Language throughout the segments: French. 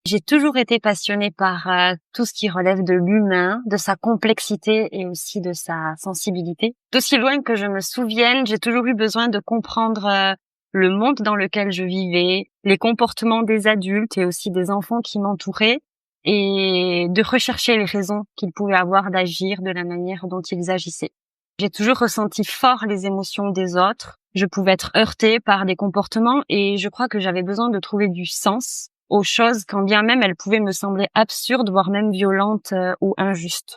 J'ai toujours été passionnée par tout ce qui relève de l'humain, de sa complexité et aussi de sa sensibilité. D'aussi loin que je me souvienne, j'ai toujours eu besoin de comprendre le monde dans lequel je vivais, les comportements des adultes et aussi des enfants qui m'entouraient, et de rechercher les raisons qu'ils pouvaient avoir d'agir de la manière dont ils agissaient. J'ai toujours ressenti fort les émotions des autres. Je pouvais être heurtée par des comportements et je crois que j'avais besoin de trouver du sens aux choses, quand bien même elles pouvaient me sembler absurdes, voire même violentes ou injustes.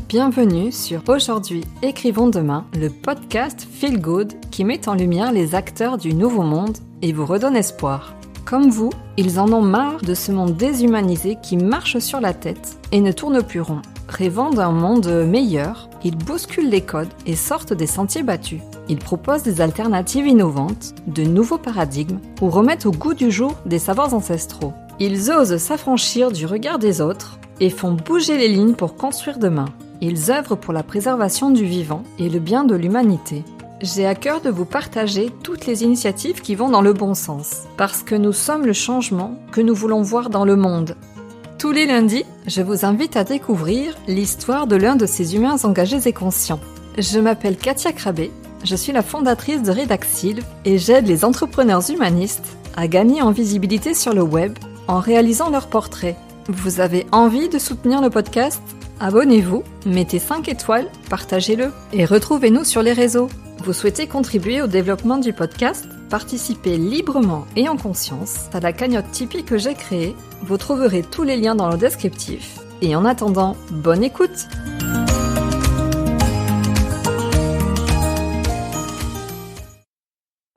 Bienvenue sur Aujourd'hui Écrivons Demain, le podcast Feel Good qui met en lumière les acteurs du nouveau monde et vous redonne espoir. Comme vous, ils en ont marre de ce monde déshumanisé qui marche sur la tête et ne tourne plus rond. Rêvant d'un monde meilleur, ils bousculent les codes et sortent des sentiers battus. Ils proposent des alternatives innovantes, de nouveaux paradigmes ou remettent au goût du jour des savoirs ancestraux. Ils osent s'affranchir du regard des autres et font bouger les lignes pour construire demain. Ils œuvrent pour la préservation du vivant et le bien de l'humanité. J'ai à cœur de vous partager toutes les initiatives qui vont dans le bon sens, parce que nous sommes le changement que nous voulons voir dans le monde. Tous les lundis, je vous invite à découvrir l'histoire de l'un de ces humains engagés et conscients. Je m'appelle Katia Krabbe, je suis la fondatrice de Redaxil et j'aide les entrepreneurs humanistes à gagner en visibilité sur le web en réalisant leurs portraits. Vous avez envie de soutenir le podcast ? Abonnez-vous, mettez 5 étoiles, partagez-le et retrouvez-nous sur les réseaux. Vous souhaitez contribuer au développement du podcast ? Participez librement et en conscience à la cagnotte Tipeee que j'ai créée. Vous trouverez tous les liens dans le descriptif. Et en attendant, bonne écoute!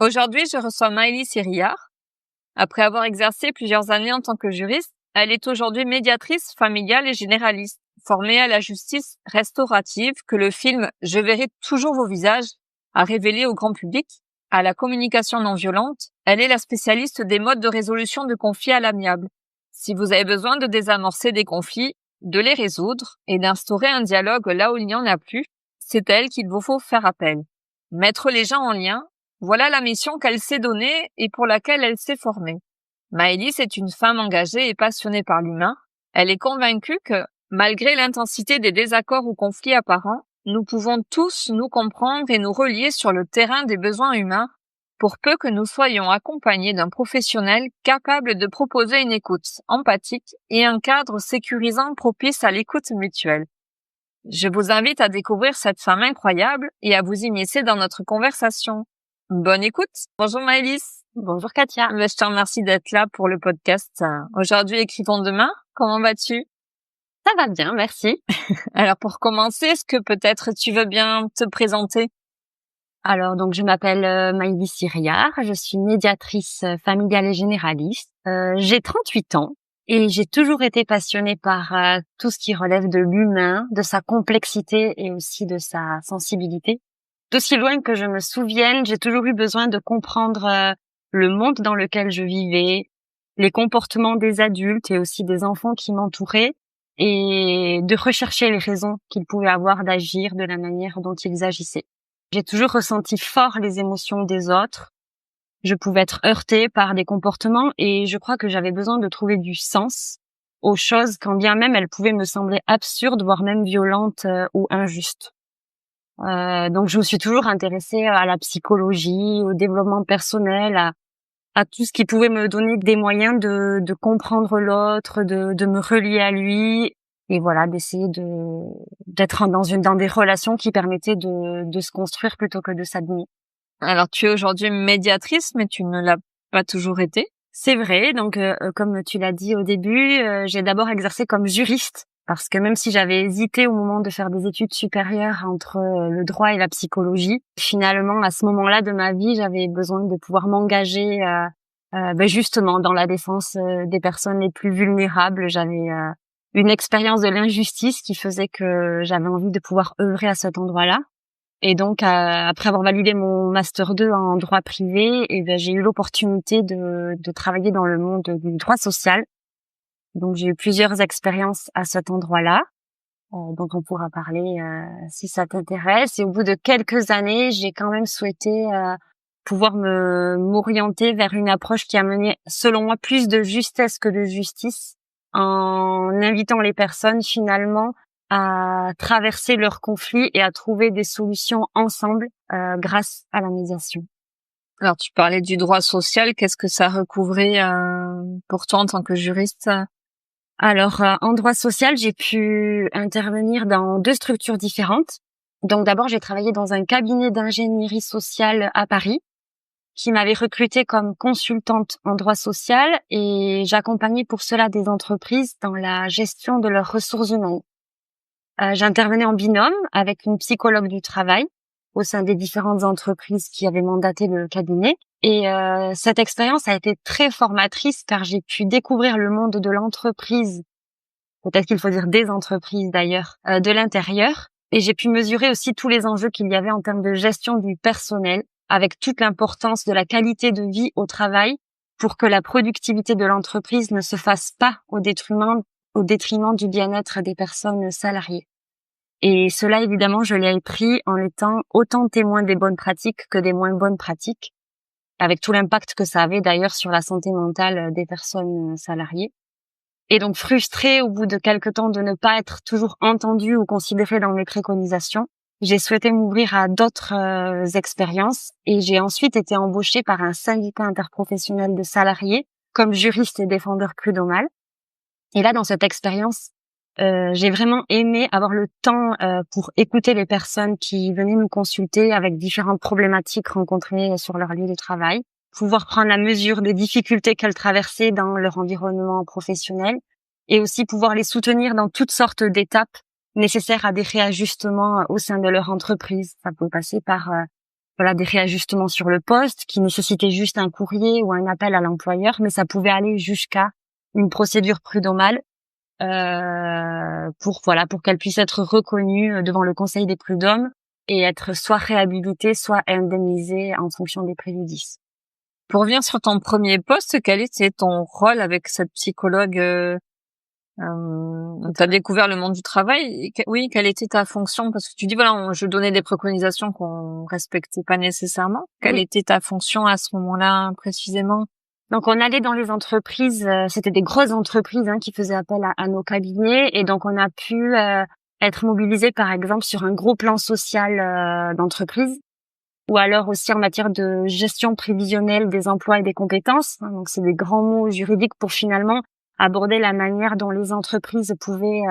Aujourd'hui, je reçois Maëlys Iriart. Après avoir exercé plusieurs années en tant que juriste, elle est aujourd'hui médiatrice familiale et généraliste, formée à la justice restaurative que le film « Je verrai toujours vos visages » a révélé au grand public. À la communication non violente, elle est la spécialiste des modes de résolution de conflits à l'amiable. Si vous avez besoin de désamorcer des conflits, de les résoudre et d'instaurer un dialogue là où il n'y en a plus, c'est à elle qu'il vous faut faire appel. Mettre les gens en lien, voilà la mission qu'elle s'est donnée et pour laquelle elle s'est formée. Maëlys est une femme engagée et passionnée par l'humain. Elle est convaincue que, malgré l'intensité des désaccords ou conflits apparents, nous pouvons tous nous comprendre et nous relier sur le terrain des besoins humains, pour peu que nous soyons accompagnés d'un professionnel capable de proposer une écoute empathique et un cadre sécurisant propice à l'écoute mutuelle. Je vous invite à découvrir cette femme incroyable et à vous immiscer dans notre conversation. Bonne écoute. Bonjour Maëlys. Bonjour Katia. Je te remercie d'être là pour le podcast Aujourd'hui Écrivons Demain. Comment vas-tu ? Ça va bien, merci. Alors pour commencer, est-ce que peut-être tu veux bien te présenter ? Alors donc je m'appelle Maëlys Iriart, je suis médiatrice familiale et généraliste. J'ai 38 ans et j'ai toujours été passionnée par tout ce qui relève de l'humain, de sa complexité et aussi de sa sensibilité. D'aussi loin que je me souvienne, j'ai toujours eu besoin de comprendre le monde dans lequel je vivais, les comportements des adultes et aussi des enfants qui m'entouraient, et de rechercher les raisons qu'ils pouvaient avoir d'agir de la manière dont ils agissaient. J'ai toujours ressenti fort les émotions des autres. Je pouvais être heurtée par des comportements et je crois que j'avais besoin de trouver du sens aux choses, quand bien même elles pouvaient me sembler absurdes, voire même violentes ou injustes. Donc je me suis toujours intéressée à la psychologie, au développement personnel, à tout ce qui pouvait me donner des moyens de comprendre l'autre, de me relier à lui, et voilà, d'essayer d'être dans des relations qui permettaient de se construire plutôt que de s'admirer. Alors tu es aujourd'hui médiatrice, mais tu ne l'as pas toujours été. C'est vrai, donc comme tu l'as dit au début, j'ai d'abord exercé comme juriste, parce que même si j'avais hésité au moment de faire des études supérieures entre le droit et la psychologie, finalement à ce moment-là de ma vie, j'avais besoin de pouvoir m'engager justement dans la défense des personnes les plus vulnérables. J'avais une expérience de l'injustice qui faisait que j'avais envie de pouvoir œuvrer à cet endroit-là. Et donc, après avoir validé mon master 2 en droit privé, j'ai eu l'opportunité de travailler dans le monde du droit social. Donc, j'ai eu plusieurs expériences à cet endroit-là. dont on pourra parler si ça t'intéresse. Et au bout de quelques années, j'ai quand même souhaité pouvoir m'orienter vers une approche qui a mené, selon moi, plus de justesse que de justice, en invitant les personnes finalement à traverser leurs conflits et à trouver des solutions ensemble grâce à la médiation. Alors, tu parlais du droit social. Qu'est-ce que ça recouvrait pour toi en tant que juriste? Alors, en droit social, j'ai pu intervenir dans 2 structures différentes. Donc d'abord, j'ai travaillé dans un cabinet d'ingénierie sociale à Paris qui m'avait recrutée comme consultante en droit social et j'accompagnais pour cela des entreprises dans la gestion de leurs ressources humaines. J'intervenais en binôme avec une psychologue du travail au sein des différentes entreprises qui avaient mandaté le cabinet. Et cette expérience a été très formatrice car j'ai pu découvrir le monde de l'entreprise, peut-être qu'il faut dire des entreprises d'ailleurs, de l'intérieur. Et j'ai pu mesurer aussi tous les enjeux qu'il y avait en termes de gestion du personnel, avec toute l'importance de la qualité de vie au travail pour que la productivité de l'entreprise ne se fasse pas au détriment du bien-être des personnes salariées. Et cela, évidemment, je l'ai appris en étant autant témoin des bonnes pratiques que des moins bonnes pratiques, avec tout l'impact que ça avait d'ailleurs sur la santé mentale des personnes salariées. Et donc frustrée au bout de quelque temps de ne pas être toujours entendue ou considérée dans mes préconisations, j'ai souhaité m'ouvrir à d'autres expériences et j'ai ensuite été embauchée par un syndicat interprofessionnel de salariés comme juriste et défendeur prud'homal. Et là, dans cette expérience, j'ai vraiment aimé avoir le temps pour écouter les personnes qui venaient nous consulter avec différentes problématiques rencontrées sur leur lieu de travail, pouvoir prendre la mesure des difficultés qu'elles traversaient dans leur environnement professionnel et aussi pouvoir les soutenir dans toutes sortes d'étapes nécessaires à des réajustements au sein de leur entreprise. Ça peut passer par des réajustements sur le poste qui nécessitaient juste un courrier ou un appel à l'employeur, mais ça pouvait aller jusqu'à une procédure prud'homale pour qu'elle puisse être reconnue devant le Conseil des prud'hommes et être soit réhabilitée, soit indemnisée en fonction des préjudices. Pour revenir sur ton premier poste, quel était ton rôle avec cette psychologue? Tu as découvert le monde du travail. Oui, quelle était ta fonction? Parce que tu dis, voilà, je donnais des préconisations qu'on respectait pas nécessairement. Quelle était ta fonction à ce moment-là précisément? Donc on allait dans les entreprises, c'était des grosses entreprises qui faisaient appel à nos cabinets et donc on a pu être mobilisés par exemple sur un gros plan social d'entreprise ou alors aussi en matière de gestion prévisionnelle des emplois et des compétences. Donc c'est des grands mots juridiques pour finalement aborder la manière dont les entreprises pouvaient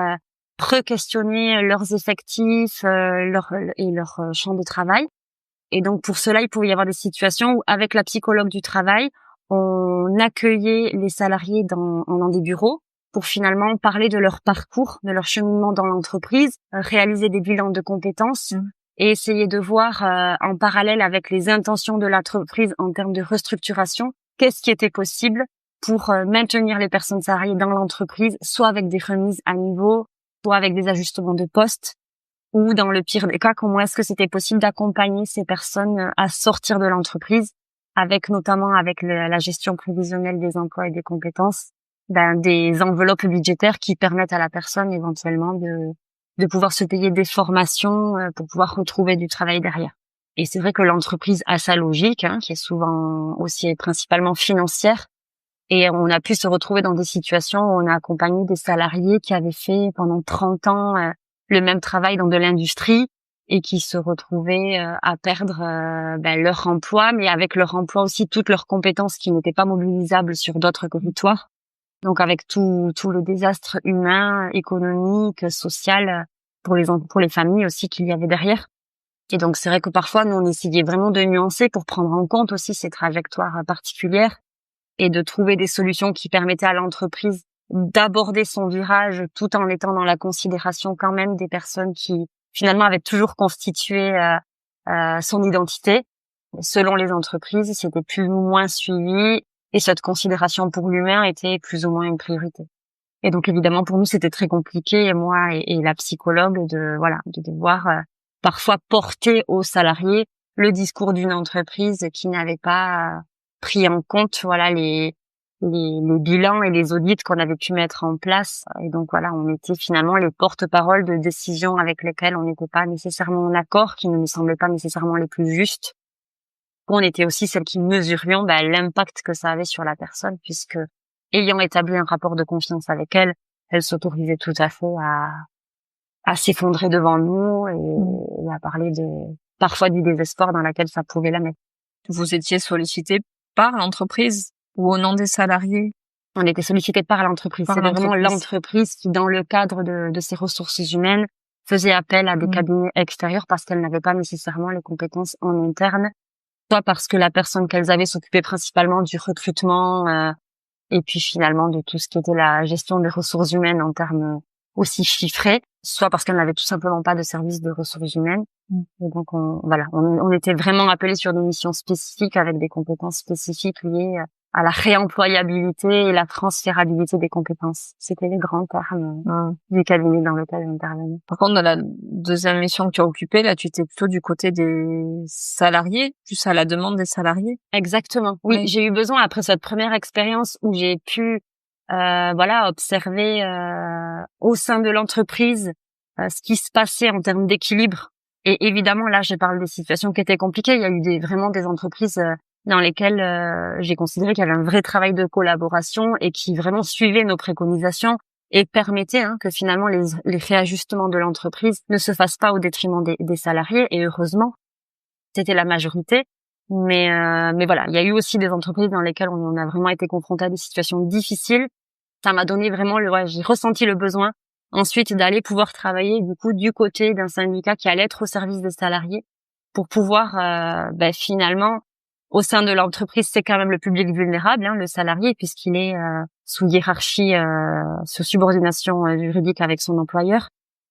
re-questionner leurs effectifs leur champ de travail. Et donc pour cela, il pouvait y avoir des situations où avec la psychologue du travail, on accueillait les salariés dans des bureaux pour finalement parler de leur parcours, de leur cheminement dans l'entreprise, réaliser des bilans de compétences et essayer de voir en parallèle avec les intentions de l'entreprise en termes de restructuration, qu'est-ce qui était possible pour maintenir les personnes salariées dans l'entreprise, soit avec des remises à niveau, soit avec des ajustements de poste, ou dans le pire des cas, comment est-ce que c'était possible d'accompagner ces personnes à sortir de l'entreprise notamment avec la gestion prévisionnelle des emplois et des compétences, des enveloppes budgétaires qui permettent à la personne éventuellement de pouvoir se payer des formations pour pouvoir retrouver du travail derrière. Et c'est vrai que l'entreprise a sa logique, qui est souvent aussi principalement financière, et on a pu se retrouver dans des situations où on a accompagné des salariés qui avaient fait pendant 30 ans le même travail dans de l'industrie, et qui se retrouvaient à perdre leur emploi, mais avec leur emploi aussi toutes leurs compétences qui n'étaient pas mobilisables sur d'autres territoires. Donc avec tout le désastre humain, économique, social pour les familles aussi qu'il y avait derrière. Et donc c'est vrai que parfois nous on essayait vraiment de nuancer pour prendre en compte aussi ces trajectoires particulières et de trouver des solutions qui permettaient à l'entreprise d'aborder son virage tout en étant dans la considération quand même des personnes qui finalement avait toujours constitué son identité. Selon les entreprises, c'était plus ou moins suivi et cette considération pour l'humain était plus ou moins une priorité. Et donc évidemment pour nous c'était très compliqué, moi et la psychologue, de devoir parfois porter aux salariés le discours d'une entreprise qui n'avait pas pris en compte les bilans et les audits qu'on avait pu mettre en place. Et donc voilà, on était finalement les porte-paroles de décisions avec lesquelles on n'était pas nécessairement en accord, qui ne nous semblaient pas nécessairement les plus justes. On était aussi celles qui mesurions l'impact que ça avait sur la personne, puisque ayant établi un rapport de confiance avec elle, elle s'autorisait tout à fait à s'effondrer devant nous et à parler parfois du désespoir dans lequel ça pouvait la mettre. Vous étiez sollicité par l'entreprise ou au nom des salariés? On était sollicité par l'entreprise. C'est vraiment l'entreprise qui, dans le cadre de ses ressources humaines, faisait appel à des cabinets extérieurs parce qu'elle n'avait pas nécessairement les compétences en interne, soit parce que la personne qu'elles avaient s'occupait principalement du recrutement et puis finalement de tout ce qui était la gestion des ressources humaines en termes aussi chiffrés, soit parce qu'elle n'avait tout simplement pas de service de ressources humaines. Et donc on était vraiment appelés sur des missions spécifiques avec des compétences spécifiques liées à la réemployabilité et la transférabilité des compétences. C'était les grands termes du cabinet dans lequel j'intervenais. Par contre, dans la deuxième mission que tu as occupée, là, tu étais plutôt du côté des salariés, plus à la demande des salariés. Exactement. Oui, j'ai eu besoin, après cette première expérience où j'ai pu observer au sein de l'entreprise ce qui se passait en termes d'équilibre. Et évidemment, là, je parle des situations qui étaient compliquées. Il y a eu vraiment des entreprises dans lesquelles j'ai considéré qu'il y avait un vrai travail de collaboration et qui vraiment suivaient nos préconisations et permettaient que finalement les réajustements de l'entreprise ne se fassent pas au détriment des salariés. Et heureusement, c'était la majorité. Mais voilà, il y a eu aussi des entreprises dans lesquelles on a vraiment été confrontés à des situations difficiles. Ça m'a donné vraiment j'ai ressenti le besoin ensuite d'aller pouvoir travailler du côté d'un syndicat qui allait être au service des salariés pour pouvoir finalement au sein de l'entreprise, c'est quand même le public vulnérable, le salarié, puisqu'il est sous hiérarchie, sous subordination juridique avec son employeur.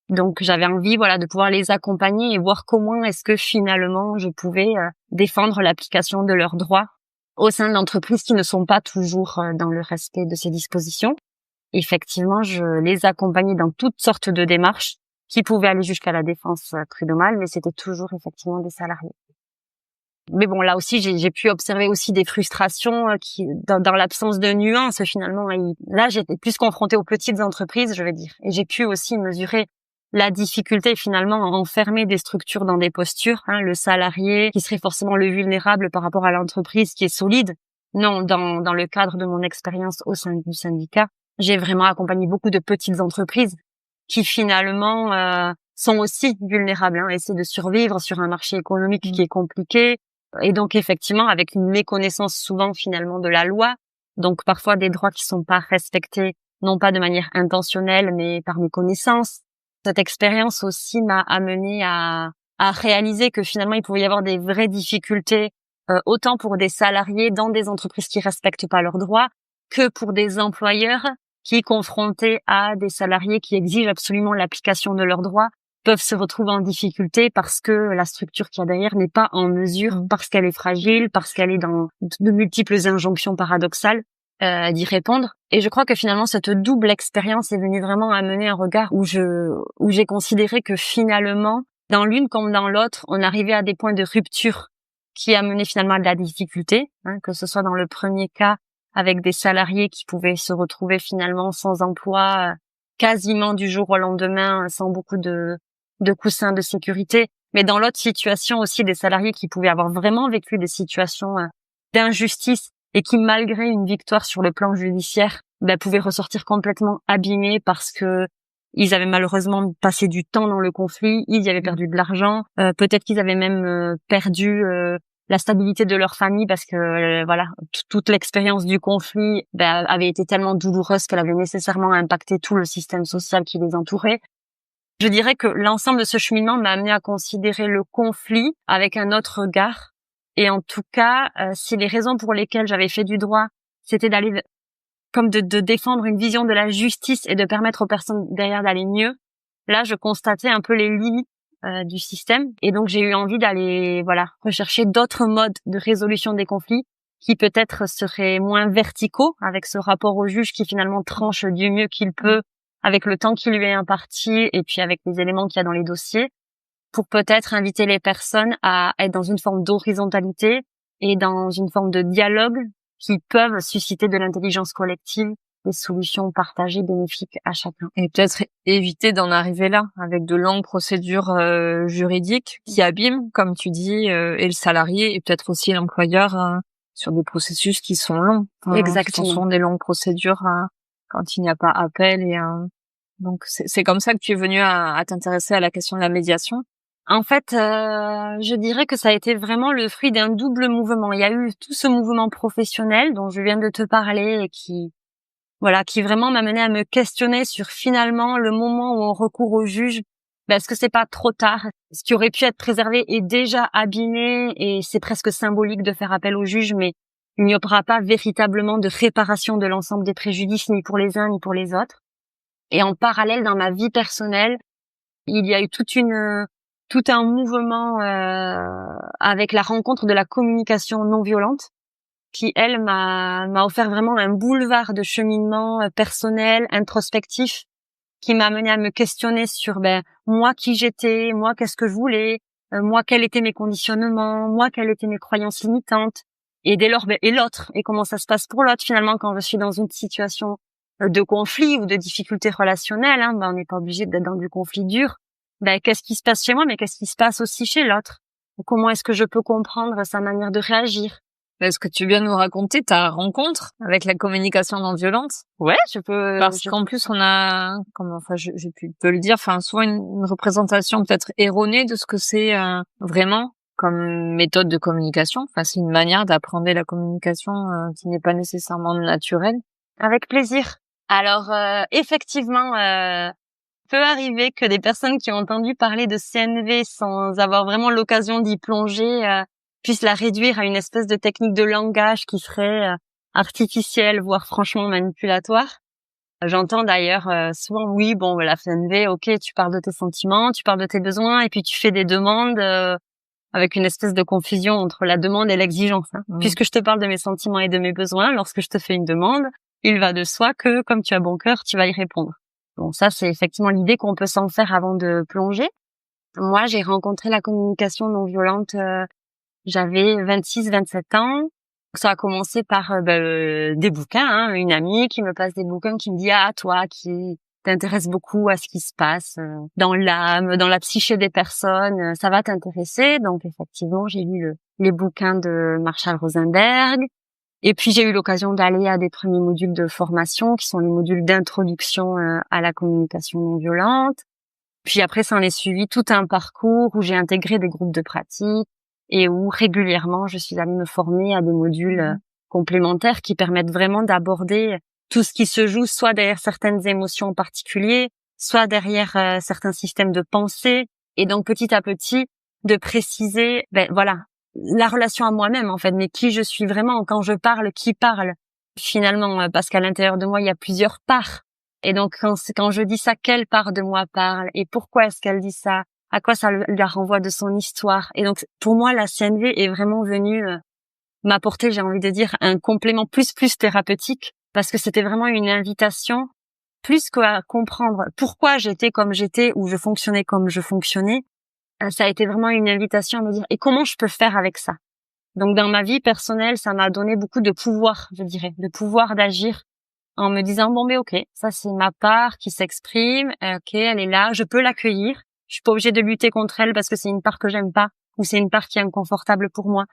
Donc j'avais envie de pouvoir les accompagner et voir comment est-ce que finalement je pouvais défendre l'application de leurs droits au sein d'entreprises qui ne sont pas toujours dans le respect de ces dispositions. Effectivement, je les accompagnais dans toutes sortes de démarches qui pouvaient aller jusqu'à la défense prud'homale, mais c'était toujours effectivement des salariés. Mais bon, là aussi, j'ai pu observer aussi des frustrations qui, dans l'absence de nuances finalement. Et là, j'étais plus confrontée aux petites entreprises, je vais dire, et j'ai pu aussi mesurer la difficulté finalement à enfermer des structures dans des postures. Le salarié qui serait forcément le vulnérable par rapport à l'entreprise qui est solide. Non, dans le cadre de mon expérience au sein du syndicat, j'ai vraiment accompagné beaucoup de petites entreprises qui finalement sont aussi vulnérables, essaient de survivre sur un marché économique qui est compliqué. Et donc effectivement avec une méconnaissance souvent finalement de la loi, donc parfois des droits qui sont pas respectés, non pas de manière intentionnelle mais par méconnaissance. Cette expérience aussi m'a amené à réaliser que finalement il pouvait y avoir des vraies difficultés autant pour des salariés dans des entreprises qui respectent pas leurs droits que pour des employeurs qui, confrontés à des salariés qui exigent absolument l'application de leurs droits, peuvent se retrouver en difficulté parce que la structure qu'il y a derrière n'est pas en mesure, parce qu'elle est fragile, parce qu'elle est dans de multiples injonctions paradoxales, d'y répondre. Et je crois que finalement cette double expérience est venue vraiment amener un regard où j'ai considéré que finalement, dans l'une comme dans l'autre, on arrivait à des points de rupture qui amenaient finalement à de la difficulté, que ce soit dans le premier cas avec des salariés qui pouvaient se retrouver finalement sans emploi quasiment du jour au lendemain, sans beaucoup de coussins de sécurité, mais dans l'autre situation aussi des salariés qui pouvaient avoir vraiment vécu des situations d'injustice et qui, malgré une victoire sur le plan judiciaire, pouvaient ressortir complètement abîmés parce que ils avaient malheureusement passé du temps dans le conflit, ils y avaient perdu de l'argent, peut-être qu'ils avaient même perdu la stabilité de leur famille parce que toute l'expérience du conflit avait été tellement douloureuse qu'elle avait nécessairement impacté tout le système social qui les entourait. Je dirais que l'ensemble de ce cheminement m'a amené à considérer le conflit avec un autre regard. Et en tout cas, si les raisons pour lesquelles j'avais fait du droit, c'était d'aller comme de défendre une vision de la justice et de permettre aux personnes derrière d'aller mieux, là je constatais un peu les limites du système. Et donc j'ai eu envie d'aller rechercher d'autres modes de résolution des conflits qui peut-être seraient moins verticaux, avec ce rapport au juge qui finalement tranche du mieux qu'il peut avec le temps qui lui est imparti et puis avec les éléments qu'il y a dans les dossiers, pour peut-être inviter les personnes à être dans une forme d'horizontalité et dans une forme de dialogue qui peuvent susciter de l'intelligence collective, des solutions partagées bénéfiques à chacun. Et peut-être éviter d'en arriver là, avec de longues procédures juridiques qui abîment, comme tu dis, et le salarié et peut-être aussi l'employeur sur des processus qui sont longs. Exactement. Ce sont des longues procédures quand il n'y a pas appel. Donc c'est comme ça que tu es venu à t'intéresser à la question de la médiation. En fait, je dirais que ça a été vraiment le fruit d'un double mouvement. Il y a eu tout ce mouvement professionnel dont je viens de te parler et qui vraiment m'a mené à me questionner sur finalement le moment où on recourt au juge. Est-ce que c'est pas trop tard? Ce qui aurait pu être préservé est déjà abîmé et c'est presque symbolique de faire appel au juge, mais il n'y aura pas véritablement de réparation de l'ensemble des préjudices, ni pour les uns ni pour les autres. Et en parallèle, dans ma vie personnelle, il y a eu tout un mouvement avec la rencontre de la communication non violente qui, elle, m'a offert vraiment un boulevard de cheminement personnel, introspectif, qui m'a amené à me questionner sur moi qui j'étais, moi qu'est-ce que je voulais, moi quels étaient mes conditionnements, moi quelles étaient mes croyances limitantes, et dès lors et l'autre, et comment ça se passe pour l'autre finalement quand je suis dans une situation de conflit ou de difficulté relationnelle, on n'est pas obligé d'être dans du conflit dur. Qu'est-ce qui se passe chez moi, mais qu'est-ce qui se passe aussi chez l'autre? Comment est-ce que je peux comprendre sa manière de réagir? Est-ce que tu viens nous raconter ta rencontre avec la communication non violente? Ouais, je peux. Parce qu'en plus, on a, j'ai pu te le dire, souvent une représentation peut-être erronée de ce que c'est vraiment comme méthode de communication. C'est une manière d'apprendre la communication qui n'est pas nécessairement naturelle. Avec plaisir. Alors, effectivement, peut arriver que des personnes qui ont entendu parler de CNV sans avoir vraiment l'occasion d'y plonger puissent la réduire à une espèce de technique de langage qui serait artificielle, voire franchement manipulatoire. J'entends d'ailleurs souvent, oui, la CNV, ok, tu parles de tes sentiments, tu parles de tes besoins, et puis tu fais des demandes avec une espèce de confusion entre la demande et l'exigence. Puisque je te parle de mes sentiments et de mes besoins, lorsque je te fais une demande, il va de soi que, comme tu as bon cœur, tu vas y répondre. Bon, ça, c'est effectivement l'idée qu'on peut s'en faire avant de plonger. Moi, j'ai rencontré la communication non violente, j'avais 26-27 ans. Ça a commencé par des bouquins, une amie qui me passe des bouquins, qui me dit « Ah, toi qui t'intéresses beaucoup à ce qui se passe dans l'âme, dans la psyché des personnes, ça va t'intéresser ?» Donc, effectivement, j'ai lu les bouquins de Marshall Rosenberg. Et puis, j'ai eu l'occasion d'aller à des premiers modules de formation, qui sont les modules d'introduction à la communication non violente. Puis après, ça en est suivi tout un parcours où j'ai intégré des groupes de pratique et où régulièrement, je suis allée me former à des modules complémentaires qui permettent vraiment d'aborder tout ce qui se joue, soit derrière certaines émotions en particulier, soit derrière certains systèmes de pensée. Et donc, petit à petit, de préciser, la relation à moi-même, en fait, mais qui je suis vraiment quand je parle, qui parle, finalement, parce qu'à l'intérieur de moi, il y a plusieurs parts. Et donc, quand je dis ça, quelle part de moi parle et pourquoi est-ce qu'elle dit ça? À quoi ça lui renvoie de son histoire? Et donc, pour moi, la CNV est vraiment venue m'apporter, j'ai envie de dire, un complément plus thérapeutique, parce que c'était vraiment une invitation, plus qu'à comprendre pourquoi j'étais comme j'étais ou je fonctionnais comme je fonctionnais. Ça a été vraiment une invitation à me dire, et comment je peux faire avec ça? Donc, dans ma vie personnelle, ça m'a donné beaucoup de pouvoir, je dirais, de pouvoir d'agir, en me disant, ok, ça c'est ma part qui s'exprime, ok, elle est là, je peux l'accueillir, je suis pas obligée de lutter contre elle parce que c'est une part que j'aime pas, ou c'est une part qui est inconfortable pour moi.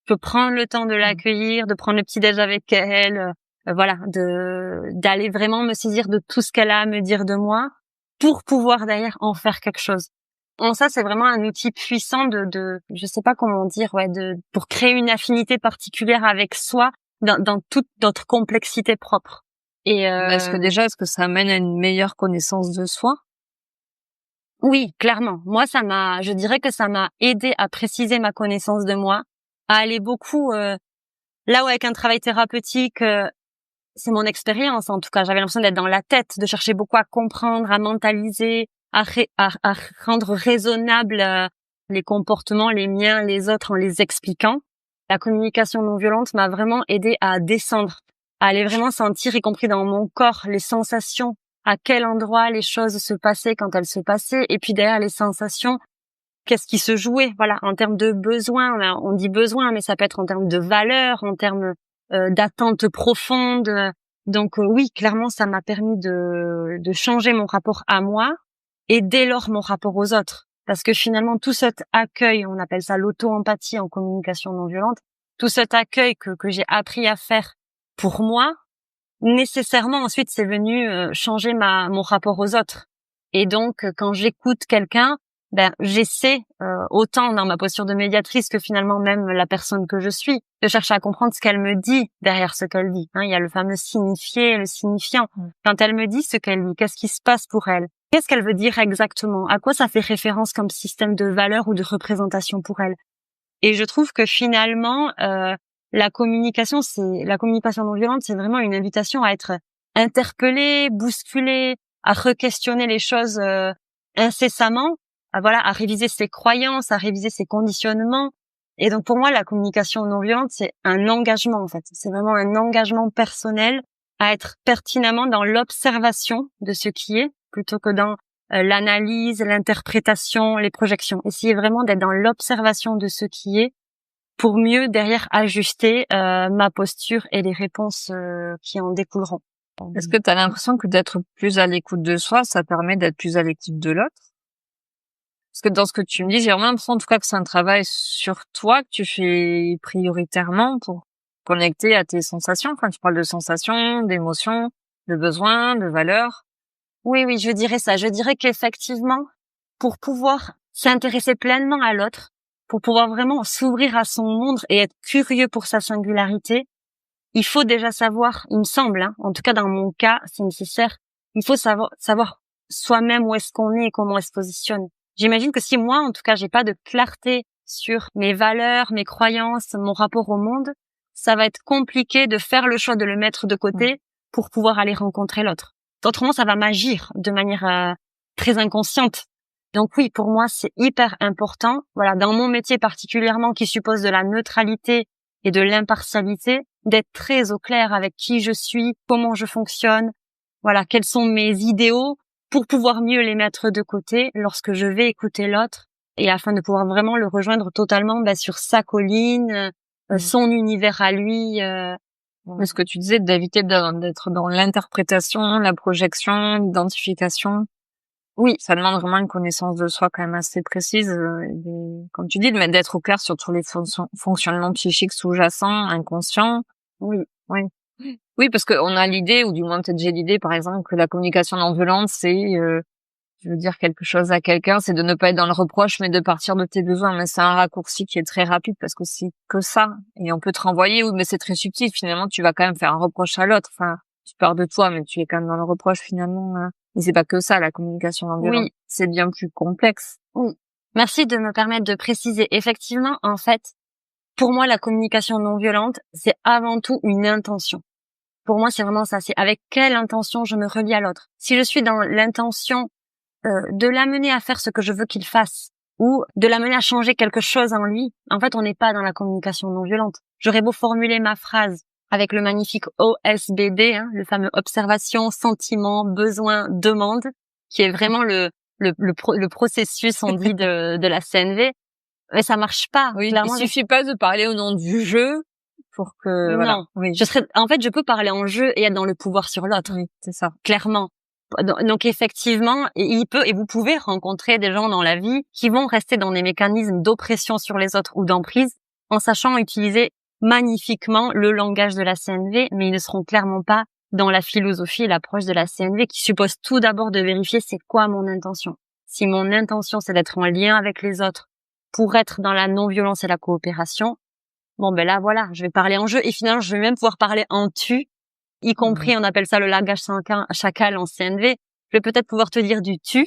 Je peux prendre le temps de l'accueillir, de prendre le petit-déj avec elle, d'aller vraiment me saisir de tout ce qu'elle a à me dire de moi, pour pouvoir d'ailleurs en faire quelque chose. Donc ça, c'est vraiment un outil puissant je sais pas comment dire, pour créer une affinité particulière avec soi dans toute notre complexité propre. Et est-ce que ça amène à une meilleure connaissance de soi? Oui, clairement. Moi, je dirais que ça m'a aidé à préciser ma connaissance de moi, à aller beaucoup là où avec un travail thérapeutique, c'est mon expérience en tout cas. J'avais l'impression d'être dans la tête, de chercher beaucoup à comprendre, à mentaliser, à rendre raisonnables les comportements, les miens, les autres, en les expliquant. La communication non violente m'a vraiment aidé à descendre, à aller vraiment sentir, y compris dans mon corps, les sensations, à quel endroit les choses se passaient quand elles se passaient, et puis derrière les sensations, qu'est-ce qui se jouait, en termes de besoins. On dit besoin, mais ça peut être en termes de valeur, en termes d'attentes profondes. Donc oui, clairement, ça m'a permis de changer mon rapport à moi et dès lors mon rapport aux autres. Parce que finalement, tout cet accueil, on appelle ça l'auto-empathie en communication non violente, tout cet accueil que j'ai appris à faire pour moi, nécessairement ensuite c'est venu changer mon rapport aux autres. Et donc quand j'écoute quelqu'un, j'essaie autant dans ma posture de médiatrice que finalement même la personne que je suis, de chercher à comprendre ce qu'elle me dit derrière ce qu'elle dit. Il y a le fameux signifié, le signifiant. Quand elle me dit ce qu'elle dit, qu'est-ce qui se passe pour elle? Qu'est-ce qu'elle veut dire exactement? À quoi ça fait référence comme système de valeur ou de représentation pour elle? Et je trouve que finalement la communication non violente, c'est vraiment une invitation à être interpellé, bousculé, à re-questionner les choses incessamment, à réviser ses croyances, à réviser ses conditionnements. Et donc pour moi, la communication non violente, c'est un engagement en fait. C'est vraiment un engagement personnel à être pertinemment dans l'observation de ce qui est, plutôt que dans l'analyse, l'interprétation, les projections. Essayer vraiment d'être dans l'observation de ce qui est pour mieux derrière ajuster ma posture et les réponses qui en découleront. Est-ce que tu as l'impression que d'être plus à l'écoute de soi, ça permet d'être plus à l'écoute de l'autre? Parce que dans ce que tu me dis, j'ai vraiment l'impression en tout cas que c'est un travail sur toi que tu fais prioritairement pour connecter à tes sensations. Enfin, tu parles de sensations, d'émotions, de besoins, de valeurs. Oui, je dirais ça. Je dirais qu'effectivement, pour pouvoir s'intéresser pleinement à l'autre, pour pouvoir vraiment s'ouvrir à son monde et être curieux pour sa singularité, il faut déjà savoir, il me semble, en tout cas dans mon cas, c'est nécessaire, il faut savoir soi-même où est-ce qu'on est et comment on se positionne. J'imagine que si moi, en tout cas, j'ai pas de clarté sur mes valeurs, mes croyances, mon rapport au monde, ça va être compliqué de faire le choix de le mettre de côté pour pouvoir aller rencontrer l'autre. Autrement, ça va m'agir de manière très inconsciente. Donc oui, pour moi, c'est hyper important. Voilà, dans mon métier particulièrement qui suppose de la neutralité et de l'impartialité, d'être très au clair avec qui je suis, comment je fonctionne, voilà, quels sont mes idéaux pour pouvoir mieux les mettre de côté lorsque je vais écouter l'autre et afin de pouvoir vraiment le rejoindre totalement sur sa colline, son univers à lui. Ce que tu disais d'éviter d'être dans l'interprétation, la projection, l'identification. Oui, ça demande vraiment une connaissance de soi quand même assez précise. Comme tu dis, d'être au clair sur tous les fonctionnements psychiques sous-jacents, inconscients. Oui. Oui, parce qu'on a l'idée, ou du moins peut-être j'ai l'idée, par exemple, que la communication non violente, c'est, je veux dire quelque chose à quelqu'un, c'est de ne pas être dans le reproche, mais de partir de tes besoins. Mais c'est un raccourci qui est très rapide parce que c'est que ça. Et on peut te renvoyer, oui, mais c'est très subtil. Finalement, tu vas quand même faire un reproche à l'autre. Enfin, tu pars de toi, mais tu es quand même dans le reproche finalement. Et c'est pas que ça, la communication non violente. Oui. C'est bien plus complexe. Oui. Merci de me permettre de préciser. Effectivement, en fait, pour moi, la communication non violente, c'est avant tout une intention. Pour moi, c'est vraiment ça. C'est avec quelle intention je me relie à l'autre. Si je suis dans l'intention de l'amener à faire ce que je veux qu'il fasse ou de l'amener à changer quelque chose en lui, en fait, on n'est pas dans la communication non violente. J'aurais beau formuler ma phrase avec le magnifique OSBD, le fameux observation, sentiment, besoin, demande, qui est vraiment le processus, on dit, de la CNV. Mais ça marche pas. Oui, clairement, il suffit pas de parler au nom du jeu pour que, non. Voilà. Oui. Je peux parler en jeu et être dans le pouvoir sur l'autre. Oui, c'est ça. Clairement. Donc effectivement, et vous pouvez rencontrer des gens dans la vie qui vont rester dans des mécanismes d'oppression sur les autres ou d'emprise en sachant utiliser magnifiquement le langage de la CNV, mais ils ne seront clairement pas dans la philosophie et l'approche de la CNV qui suppose tout d'abord de vérifier c'est quoi mon intention. Si mon intention c'est d'être en lien avec les autres pour être dans la non-violence et la coopération, bon là voilà, je vais parler en jeu et finalement je vais même pouvoir parler en tu, y compris on appelle ça le langage chacal en CNV. Je vais peut-être pouvoir te dire du tu.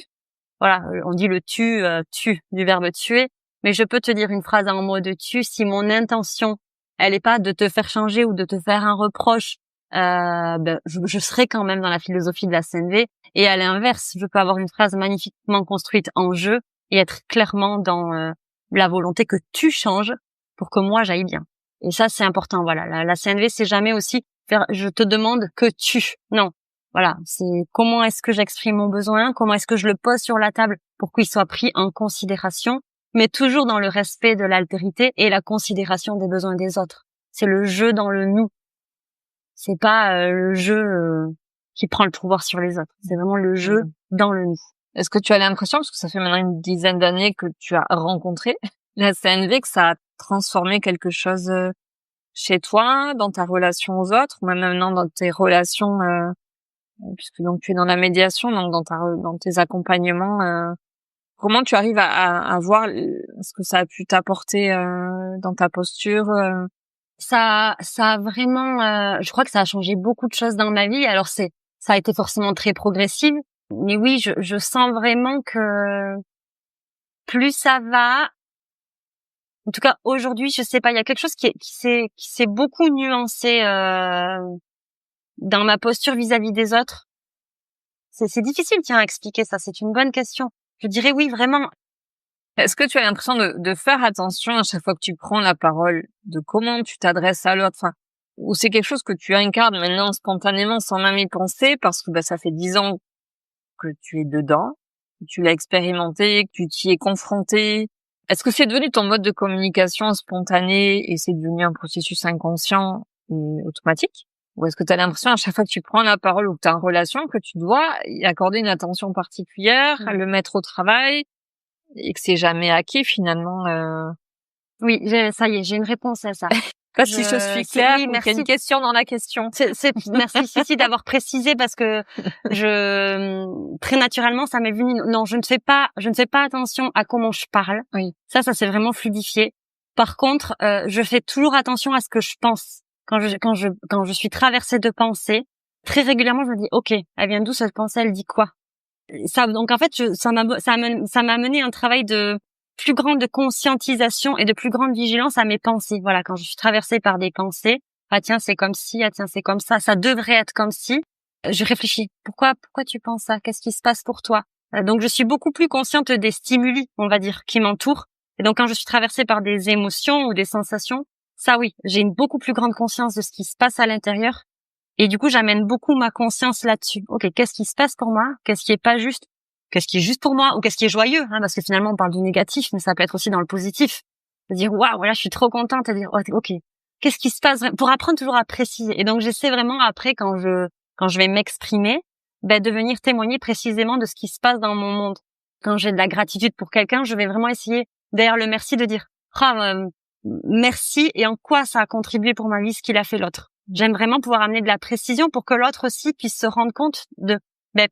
Voilà, on dit le tu du verbe tuer, mais je peux te dire une phrase en mode tu si mon intention elle est pas de te faire changer ou de te faire un reproche. Je serai quand même dans la philosophie de la CNV et à l'inverse, je peux avoir une phrase magnifiquement construite en jeu et être clairement dans la volonté que tu changes pour que moi j'aille bien. Et ça c'est important. Voilà, la CNV c'est jamais aussi faire je te demande que tu. Non. Voilà, c'est comment est-ce que j'exprime mon besoin, comment est-ce que je le pose sur la table pour qu'il soit pris en considération, mais toujours dans le respect de l'altérité et la considération des besoins des autres. C'est le jeu dans le nous. C'est pas le jeu qui prend le pouvoir sur les autres. C'est vraiment le jeu dans le nous. Est-ce que tu as l'impression, parce que ça fait maintenant une dizaine d'années que tu as rencontré la CNV, que ça a transformé quelque chose chez toi, dans ta relation aux autres, ou même maintenant dans tes relations, puisque donc tu es dans la médiation, donc dans tes accompagnements, comment tu arrives à voir ce que ça a pu t'apporter dans ta posture Ça a vraiment, je crois que ça a changé beaucoup de choses dans ma vie. Alors ça a été forcément très progressif, mais oui, je sens vraiment que plus ça va. En tout cas, aujourd'hui, je sais pas, il y a quelque chose qui s'est beaucoup nuancé dans ma posture vis-à-vis des autres. C'est difficile, tiens, à expliquer ça. C'est une bonne question. Je dirais oui, vraiment. Est-ce que tu as l'impression de faire attention à chaque fois que tu prends la parole, de comment tu t'adresses à l'autre, enfin, ou c'est quelque chose que tu incarnes maintenant spontanément sans même y penser parce que ça fait 10 ans que tu es dedans, que tu l'as expérimenté, que tu t'y es confronté. Est-ce que c'est devenu ton mode de communication spontané et c'est devenu un processus inconscient et automatique? Ou est-ce que tu as l'impression à chaque fois que tu prends la parole ou que tu es en relation que tu dois y accorder une attention particulière, le mettre au travail et que c'est jamais acquis finalement Oui, ça y est, j'ai une réponse à ça. Pas si je suis claire, oui, il y merci. a une question dans la question. Merci Cici d'avoir précisé parce que très naturellement ça m'est venu. Non, je ne fais pas attention à comment je parle. Oui. Ça s'est vraiment fluidifié. Par contre, je fais toujours attention à ce que je pense. Quand je suis traversée de pensées, très régulièrement je me dis OK, elle vient d'où cette pensée, elle dit quoi? Ça, donc en fait, ça m'a mené un travail de plus grande conscientisation et de plus grande vigilance à mes pensées. Voilà, quand je suis traversée par des pensées, ah tiens, c'est comme si, ah tiens, c'est comme ça devrait être comme si. Je réfléchis. Pourquoi tu penses ça? Qu'est-ce qui se passe pour toi? Donc je suis beaucoup plus consciente des stimuli, on va dire, qui m'entourent. Et donc quand je suis traversée par des émotions ou des sensations, ça oui, j'ai une beaucoup plus grande conscience de ce qui se passe à l'intérieur. Et du coup, j'amène beaucoup ma conscience là-dessus. OK, qu'est-ce qui se passe pour moi? Qu'est-ce qui est pas juste? Qu'est-ce qui est juste pour moi? Ou qu'est-ce qui est joyeux? Parce que finalement, on parle du négatif, mais ça peut être aussi dans le positif. De dire, waouh, voilà, je suis trop contente. À dire, OK, qu'est-ce qui se passe? Pour apprendre toujours à préciser. Et donc, j'essaie vraiment après, quand je vais m'exprimer, de venir témoigner précisément de ce qui se passe dans mon monde. Quand j'ai de la gratitude pour quelqu'un, je vais vraiment essayer, derrière le merci, de dire, merci et en quoi ça a contribué pour ma vie, ce qu'il a fait l'autre. J'aime vraiment pouvoir amener de la précision pour que l'autre aussi puisse se rendre compte de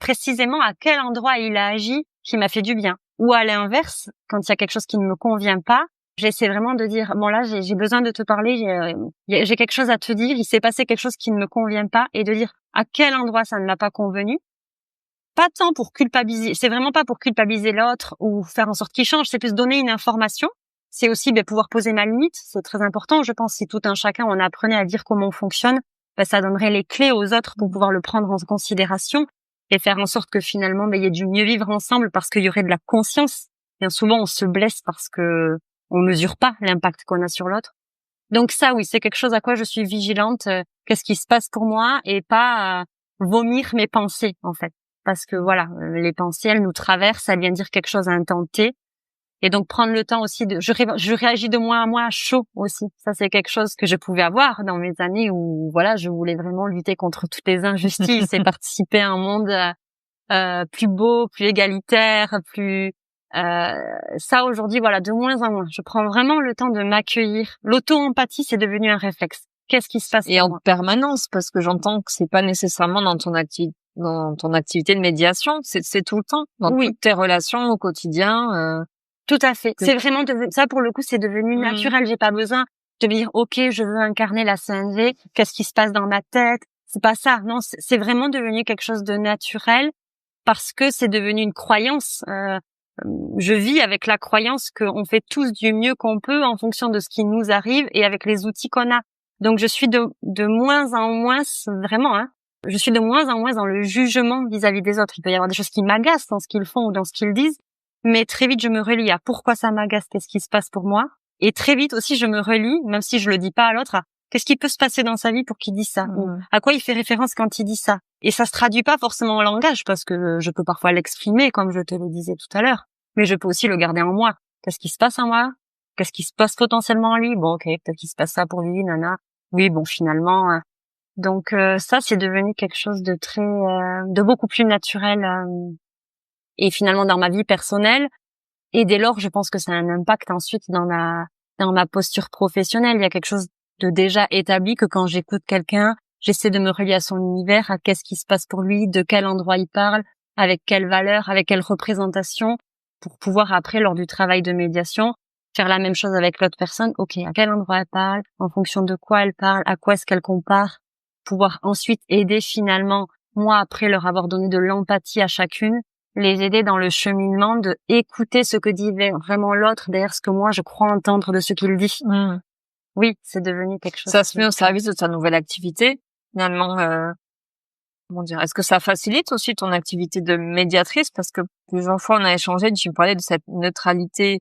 précisément à quel endroit il a agi qui m'a fait du bien. Ou à l'inverse, quand il y a quelque chose qui ne me convient pas, j'essaie vraiment de dire bon là j'ai besoin de te parler, j'ai quelque chose à te dire, il s'est passé quelque chose qui ne me convient pas, et de dire à quel endroit ça ne m'a pas convenu. Pas tant pour culpabiliser, c'est vraiment pas pour culpabiliser l'autre ou faire en sorte qu'il change, c'est plus donner une information. C'est aussi pouvoir poser ma limite, c'est très important. Je pense que si tout un chacun on apprenait à dire comment on fonctionne, ça donnerait les clés aux autres pour pouvoir le prendre en considération et faire en sorte que finalement il y ait du mieux vivre ensemble parce qu'il y aurait de la conscience. Bien souvent on se blesse parce que on mesure pas l'impact qu'on a sur l'autre. Donc ça oui, c'est quelque chose à quoi je suis vigilante. Qu'est-ce qui se passe pour moi et pas vomir mes pensées en fait. Parce que voilà, les pensées elles nous traversent, elles viennent dire quelque chose à un temps T. Et donc prendre le temps aussi je réagis de moins en moins à chaud aussi. Ça c'est quelque chose que je pouvais avoir dans mes années où voilà, je voulais vraiment lutter contre toutes les injustices et participer à un monde plus beau, plus égalitaire, plus ça aujourd'hui voilà, de moins en moins. Je prends vraiment le temps de m'accueillir. L'auto-empathie c'est devenu un réflexe. Qu'est-ce qui se passe et en moi permanence, parce que j'entends que c'est pas nécessairement dans ton activité de médiation, c'est tout le temps dans toutes tes relations au quotidien. Tout à fait. C'est vraiment ça pour le coup, c'est devenu naturel. J'ai pas besoin de me dire OK, je veux incarner la CNV. Qu'est-ce qui se passe dans ma tête? C'est pas ça. Non, c'est vraiment devenu quelque chose de naturel parce que c'est devenu une croyance. Je vis avec la croyance qu'on fait tous du mieux qu'on peut en fonction de ce qui nous arrive et avec les outils qu'on a. Donc je suis de moins en moins vraiment. Je suis de moins en moins dans le jugement vis-à-vis des autres. Il peut y avoir des choses qui m'agacent dans ce qu'ils font ou dans ce qu'ils disent. Mais très vite, je me relie à pourquoi ça m'agace, qu'est-ce qui se passe pour moi. Et très vite aussi, je me relie, même si je le dis pas à l'autre, à qu'est-ce qui peut se passer dans sa vie pour qu'il dise ça, ou à quoi il fait référence quand il dit ça. Et ça se traduit pas forcément en langage, parce que je peux parfois l'exprimer, comme je te le disais tout à l'heure. Mais je peux aussi le garder en moi. Qu'est-ce qui se passe en moi? Qu'est-ce qui se passe potentiellement en lui? Bon, ok, peut-être qu'il se passe ça pour lui, nana. Oui, bon, finalement, Donc ça, c'est devenu quelque chose de très, de beaucoup plus naturel et finalement dans ma vie personnelle. Et dès lors, je pense que ça a un impact ensuite dans ma posture professionnelle. Il y a quelque chose de déjà établi que quand j'écoute quelqu'un, j'essaie de me relier à son univers, à qu'est-ce qui se passe pour lui, de quel endroit il parle, avec quelle valeur, avec quelle représentation, pour pouvoir après, lors du travail de médiation, faire la même chose avec l'autre personne. Ok, à quel endroit elle parle, en fonction de quoi elle parle, à quoi est-ce qu'elle compare, pouvoir ensuite aider finalement, moi après leur avoir donné de l'empathie à chacune, les aider dans le cheminement de écouter ce que dit vraiment l'autre derrière ce que moi je crois entendre de ce qu'il dit. Oui, c'est devenu quelque chose. Ça se met au service de ta nouvelle activité, finalement. Comment dire, est-ce que ça facilite aussi ton activité de médiatrice? Parce que plusieurs fois on a échangé, tu me parlais de cette neutralité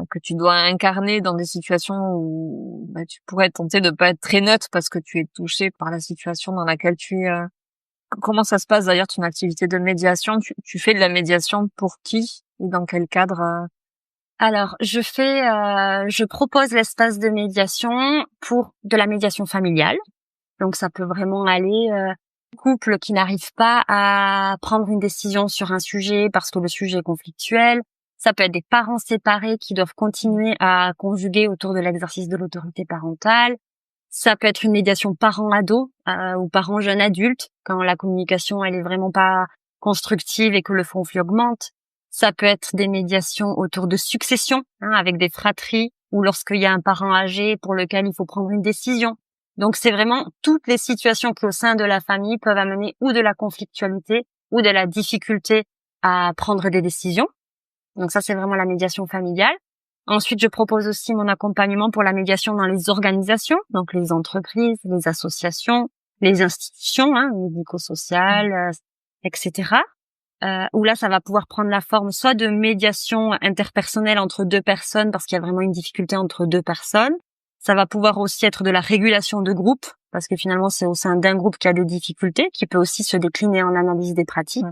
que tu dois incarner dans des situations où tu pourrais tenter de pas être très neutre parce que tu es touché par la situation dans laquelle tu es. Comment ça se passe d'ailleurs ton activité de médiation? Tu fais de la médiation pour qui et dans quel cadre? Alors, je propose l'espace de médiation pour de la médiation familiale. Donc, ça peut vraiment aller couple qui n'arrive pas à prendre une décision sur un sujet parce que le sujet est conflictuel. Ça peut être des parents séparés qui doivent continuer à conjuguer autour de l'exercice de l'autorité parentale. Ça peut être une médiation parent-ado ou parent-jeune adulte quand la communication elle est vraiment pas constructive et que le conflit augmente. Ça peut être des médiations autour de succession, avec des fratries ou lorsqu'il y a un parent âgé pour lequel il faut prendre une décision. Donc c'est vraiment toutes les situations qui au sein de la famille peuvent amener ou de la conflictualité ou de la difficulté à prendre des décisions. Donc ça c'est vraiment la médiation familiale. Ensuite, je propose aussi mon accompagnement pour la médiation dans les organisations, donc les entreprises, les associations, les institutions, médico-sociales, etc. Où là, ça va pouvoir prendre la forme soit de médiation interpersonnelle entre deux personnes, parce qu'il y a vraiment une difficulté entre deux personnes. Ça va pouvoir aussi être de la régulation de groupe, parce que finalement, c'est au sein d'un groupe qu'il y a des difficultés, qui peut aussi se décliner en analyse des pratiques.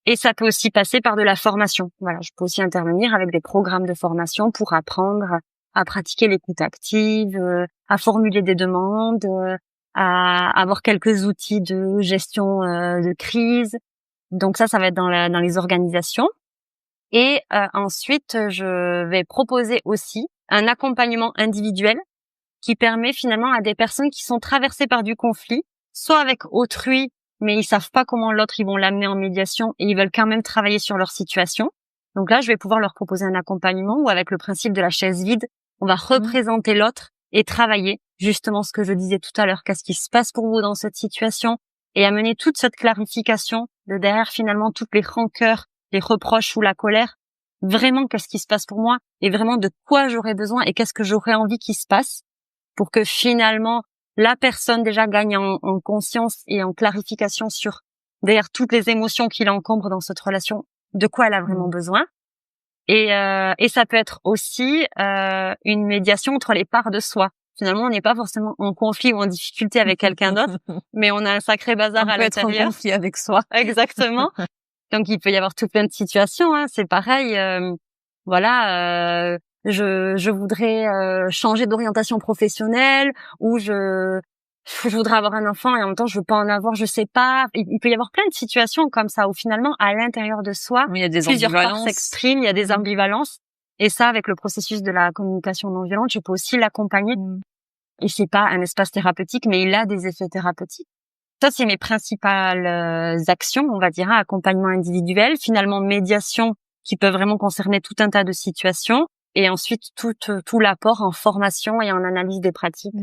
Et ça peut aussi passer par de la formation. Voilà, je peux aussi intervenir avec des programmes de formation pour apprendre à pratiquer l'écoute active, à formuler des demandes, à avoir quelques outils de gestion de crise. Donc ça va être dans les organisations. Et ensuite, je vais proposer aussi un accompagnement individuel qui permet finalement à des personnes qui sont traversées par du conflit, soit avec autrui, mais ils savent pas comment l'autre, ils vont l'amener en médiation et ils veulent quand même travailler sur leur situation. Donc là, je vais pouvoir leur proposer un accompagnement où avec le principe de la chaise vide, on va représenter l'autre et travailler justement ce que je disais tout à l'heure, qu'est-ce qui se passe pour vous dans cette situation et amener toute cette clarification de derrière finalement toutes les rancœurs, les reproches ou la colère, vraiment qu'est-ce qui se passe pour moi et vraiment de quoi j'aurais besoin et qu'est-ce que j'aurais envie qu'il se passe pour que finalement la personne déjà gagne en conscience et en clarification sur derrière toutes les émotions qui l'encombrent dans cette relation, de quoi elle a vraiment besoin. Et ça peut être aussi une médiation entre les parts de soi. Finalement, on n'est pas forcément en conflit ou en difficulté avec quelqu'un d'autre, mais on a un sacré bazar à l'intérieur. On peut être en conflit avec soi. Exactement. Donc, il peut y avoir tout plein de situations. C'est pareil. Je voudrais changer d'orientation professionnelle ou je voudrais avoir un enfant et en même temps je veux pas en avoir, je sais pas. Il peut y avoir plein de situations comme ça où finalement à l'intérieur de soi, il y a des plusieurs ambivalences. parts s'expriment, il y a des ambivalences. Et ça, avec le processus de la communication non violente, je peux aussi l'accompagner. Et c'est pas un espace thérapeutique, mais il a des effets thérapeutiques. Ça, c'est mes principales actions, on va dire, accompagnement individuel, finalement médiation qui peut vraiment concerner tout un tas de situations, et ensuite tout l'apport en formation et en analyse des pratiques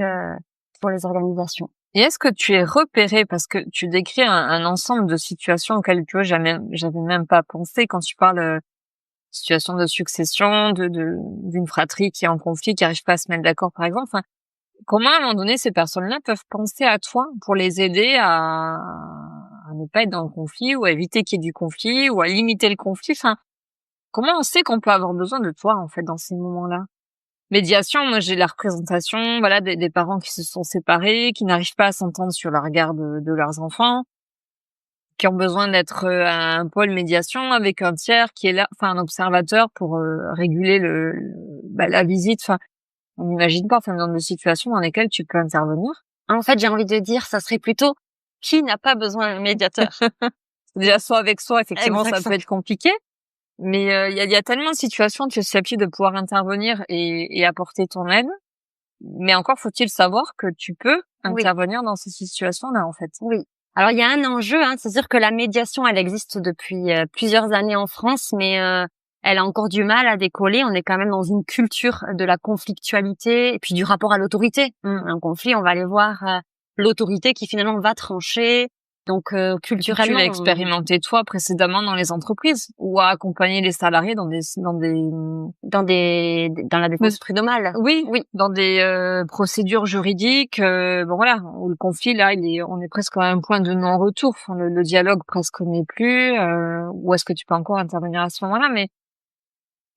pour les organisations. Et est-ce que tu es repéré, parce que tu décris un ensemble de situations auxquelles tu vois j'avais même pas pensé quand tu parles situation de succession, d'une fratrie qui est en conflit, qui arrive pas à se mettre d'accord par exemple. Enfin, comment à un moment donné ces personnes-là peuvent penser à toi pour les aider à ne pas être dans le conflit ou à éviter qu'il y ait du conflit ou à limiter le conflit? Enfin, comment on sait qu'on peut avoir besoin de toi en fait dans ces moments-là? Médiation, moi j'ai la représentation, voilà, des parents qui se sont séparés, qui n'arrivent pas à s'entendre sur la garde de leurs enfants, qui ont besoin d'être à un pôle médiation avec un tiers qui est là, enfin un observateur pour réguler la visite. Enfin, on n'imagine pas, enfin, dans des situations dans lesquelles tu peux intervenir. En fait, j'ai envie de dire, ça serait plutôt qui n'a pas besoin d'un médiateur. Déjà, soit avec soi, effectivement, ça Exactement. peut être compliqué. Mais il y a tellement de situations où tu es susceptible de pouvoir intervenir et apporter ton aide. Mais encore faut-il savoir que tu peux Oui. intervenir dans ces situations-là, en fait. Oui. Alors, il y a un enjeu, c'est-à-dire que la médiation, elle existe depuis plusieurs années en France, mais elle a encore du mal à décoller. On est quand même dans une culture de la conflictualité et puis du rapport à l'autorité. Un conflit, on va aller voir l'autorité qui finalement va trancher. Donc, culturellement, Tu l'as expérimenté toi précédemment dans les entreprises ou à accompagner les salariés dans la défense prud'homale. Oui, dans des procédures juridiques. Bon voilà, où le conflit là, on est presque à un point de non-retour. Enfin, le dialogue presque n'est plus. Ou est-ce que tu peux encore intervenir à ce moment-là? Mais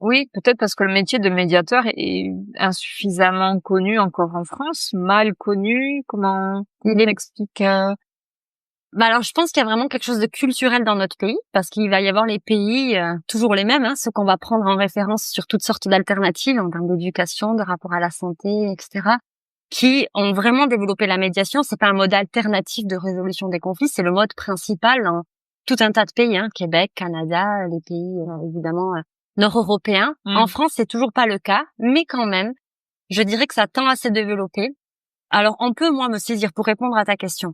oui, peut-être parce que le métier de médiateur est insuffisamment connu encore en France, mal connu. Comment il explique Alors, je pense qu'il y a vraiment quelque chose de culturel dans notre pays, parce qu'il va y avoir les pays, toujours les mêmes, ceux qu'on va prendre en référence sur toutes sortes d'alternatives en termes d'éducation, de rapport à la santé, etc., qui ont vraiment développé la médiation. C'est pas un mode alternatif de résolution des conflits, c'est le mode principal dans tout un tas de pays, Québec, Canada, les pays, évidemment, nord-européens. En France, c'est toujours pas le cas, mais quand même, je dirais que ça tend à se développer. Alors, on peut, moi, me saisir pour répondre à ta question.